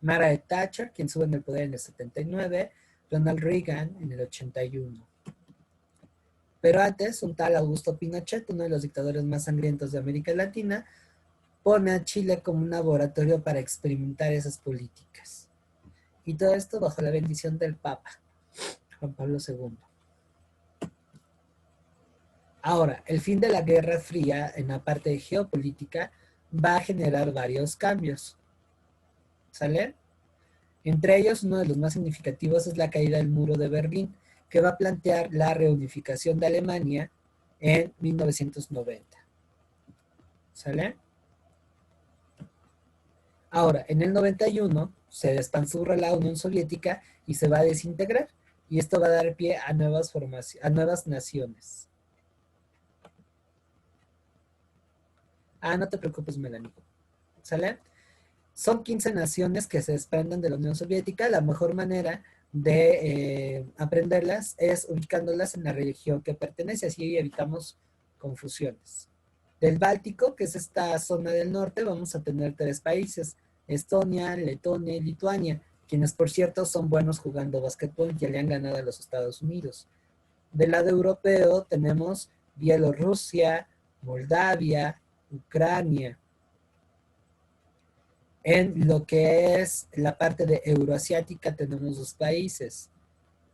Margaret Thatcher, quien sube en el poder en el 79, Ronald Reagan en el 81. Pero antes, un tal Augusto Pinochet, uno de los dictadores más sangrientos de América Latina, pone a Chile como un laboratorio para experimentar esas políticas. Y todo esto bajo la bendición del Papa, Juan Pablo II. Ahora, el fin de la Guerra Fría en la parte de geopolítica va a generar varios cambios. ¿Sale? Entre ellos, uno de los más significativos es la caída del muro de Berlín, que va a plantear la reunificación de Alemania en 1990. ¿Sale? Ahora, en el 91 se despanzurra la Unión Soviética y se va a desintegrar. Y esto va a dar pie a nuevas naciones. Ah, no te preocupes, Melanie. ¿Sale? Son 15 naciones que se desprenden de la Unión Soviética. La mejor manera de aprenderlas es ubicándolas en la región que pertenece, así evitamos confusiones. Del Báltico, que es esta zona del norte, vamos a tener 3 países: Estonia, Letonia y Lituania, quienes por cierto son buenos jugando básquetbol y ya le han ganado a los Estados Unidos. Del lado europeo tenemos Bielorrusia, Moldavia, Ucrania. En lo que es la parte de euroasiática tenemos 2 países: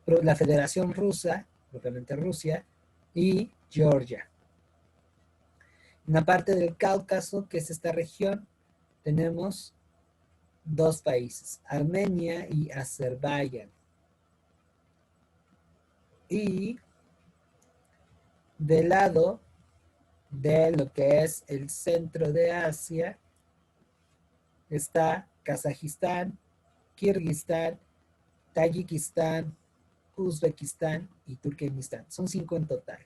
la Federación Rusa, propiamente Rusia, y Georgia. En la parte del Cáucaso, que es esta región, tenemos 2 países: Armenia y Azerbaiyán. Y del lado de lo que es el centro de Asia está Kazajistán, Kirguistán, Tayikistán, Uzbekistán y Turkmenistán. Son 5 en total.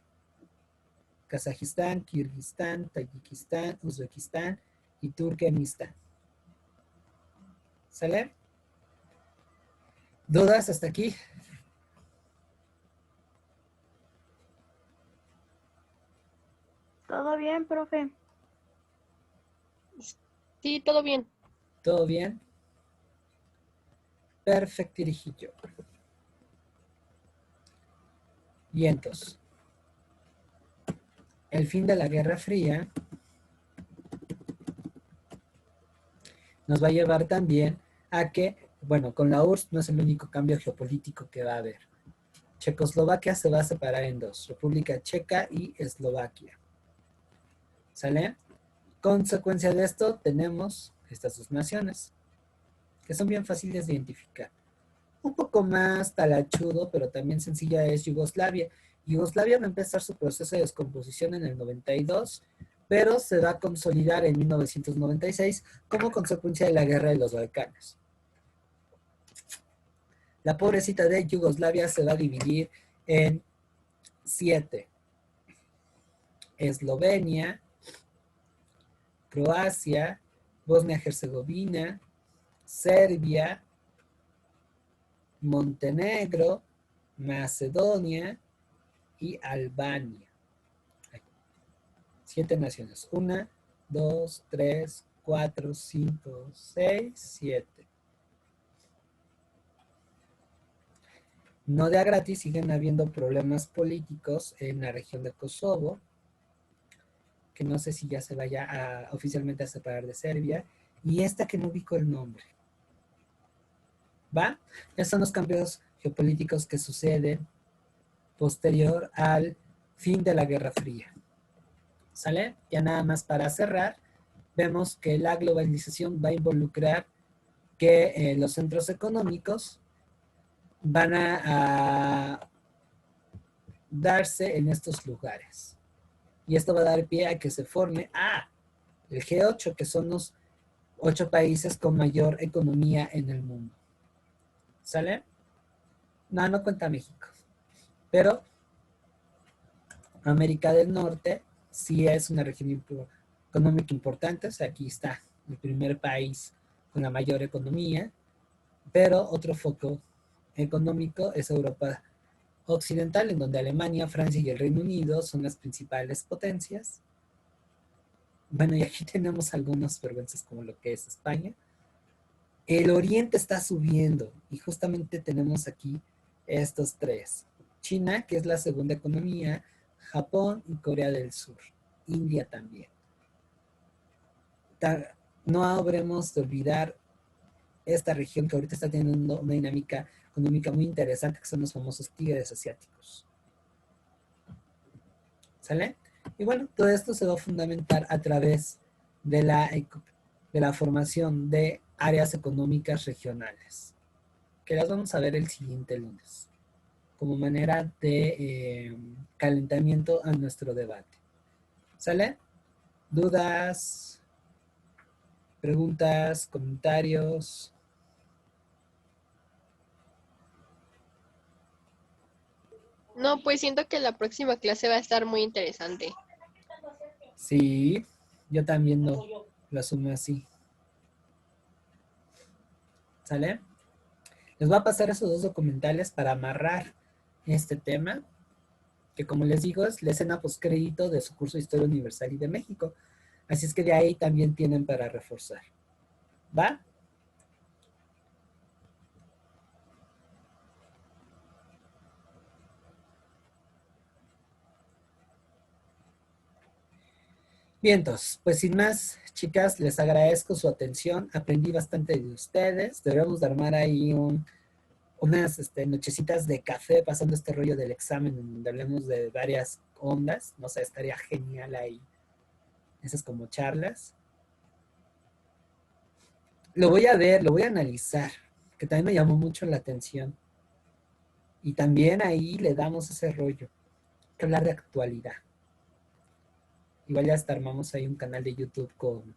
Kazajistán, Kirguistán, Tayikistán, Uzbekistán y Turkmenistán. ¿Sale? ¿Dudas hasta aquí? Todo bien, profe. Sí, todo bien. ¿Todo bien? Perfectirijillo. Vientos. El fin de la Guerra Fría nos va a llevar también a que, bueno, con la URSS no es el único cambio geopolítico que va a haber. Checoslovaquia se va a separar en 2, República Checa y Eslovaquia. ¿Sale? Consecuencia de esto tenemos estas 2 naciones, que son bien fáciles de identificar. Un poco más talachudo, pero también sencilla, es Yugoslavia. Yugoslavia va a empezar su proceso de descomposición en el 92, pero se va a consolidar en 1996 como consecuencia de la Guerra de los Balcanes. La pobrecita de Yugoslavia se va a dividir en 7. Eslovenia, Croacia, Bosnia-Herzegovina, Serbia, Montenegro, Macedonia y Albania. 7 naciones. 1, 2, 3, 4, 5, 6, 7. No de a gratis siguen habiendo problemas políticos en la región de Kosovo, que no sé si ya se vaya oficialmente a separar de Serbia, y esta que no ubico el nombre. ¿Va? Esos son los cambios geopolíticos que suceden posterior al fin de la Guerra Fría. ¿Sale? Ya nada más para cerrar, vemos que la globalización va a involucrar que los centros económicos van a darse en estos lugares. Y esto va a dar pie a que se forme el G8, que son los 8 países con mayor economía en el mundo. ¿Sale? No cuenta México. Pero América del Norte sí es una región económica importante. O sea, aquí está el primer país con la mayor economía. Pero otro foco económico es Europa Occidental, en donde Alemania, Francia y el Reino Unido son las principales potencias. Bueno, y aquí tenemos algunas vergüenzas como lo que es España. El Oriente está subiendo y justamente tenemos aquí estos 3. China, que es la segunda economía, Japón y Corea del Sur. India también. No habremos de olvidar esta región que ahorita está teniendo una dinámica económica muy interesante, que son los famosos tigres asiáticos. ¿Sale? Y bueno, todo esto se va a fundamentar a través de la formación de áreas económicas regionales, que las vamos a ver el siguiente lunes, como manera de calentamiento a nuestro debate. ¿Sale? ¿Dudas? ¿Preguntas? ¿Comentarios? No, pues siento que la próxima clase va a estar muy interesante. Sí, yo también lo asumo así. ¿Sale? Les voy a pasar esos 2 documentales para amarrar este tema, que como les digo es la escena postcrédito de su curso de Historia Universal y de México. Así es que de ahí también tienen para reforzar. ¿Va? Bien, entonces, pues sin más, chicas, les agradezco su atención. Aprendí bastante de ustedes. Deberíamos de armar ahí unas nochecitas de café pasando este rollo del examen, donde hablemos de varias ondas. No sé, estaría genial ahí. Esas como charlas. Lo voy a ver, lo voy a analizar, que también me llamó mucho la atención. Y también ahí le damos ese rollo, que hablar de actualidad. Igual ya hasta armamos ahí un canal de YouTube con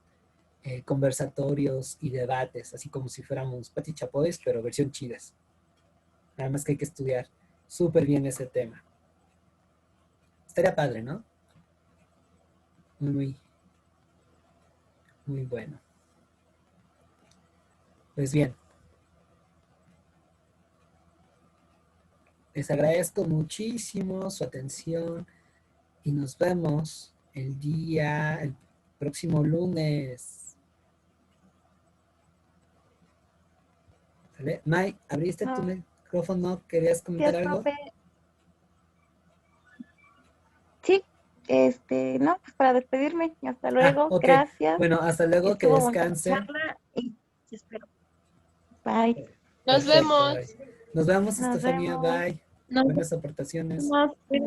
conversatorios y debates, así como si fuéramos Pati Chapoys, pero versión chidas. Nada más que hay que estudiar súper bien ese tema. Estaría padre, ¿no? Muy, muy bueno. Pues bien. Les agradezco muchísimo su atención y nos vemos el próximo lunes. ¿Sale? Mike, ¿abriste tu micrófono? ¿Querías comentar algo? Profe. Sí, no, pues para despedirme. Hasta luego. Ok. Gracias. Bueno, hasta luego, que Estuvo bonita la descansen. charla y espero. Bye. Nos Perfecto, vemos. bye. Nos vemos, Nos Estefanía. vemos. Bye. No, Buenas aportaciones. más. Bye.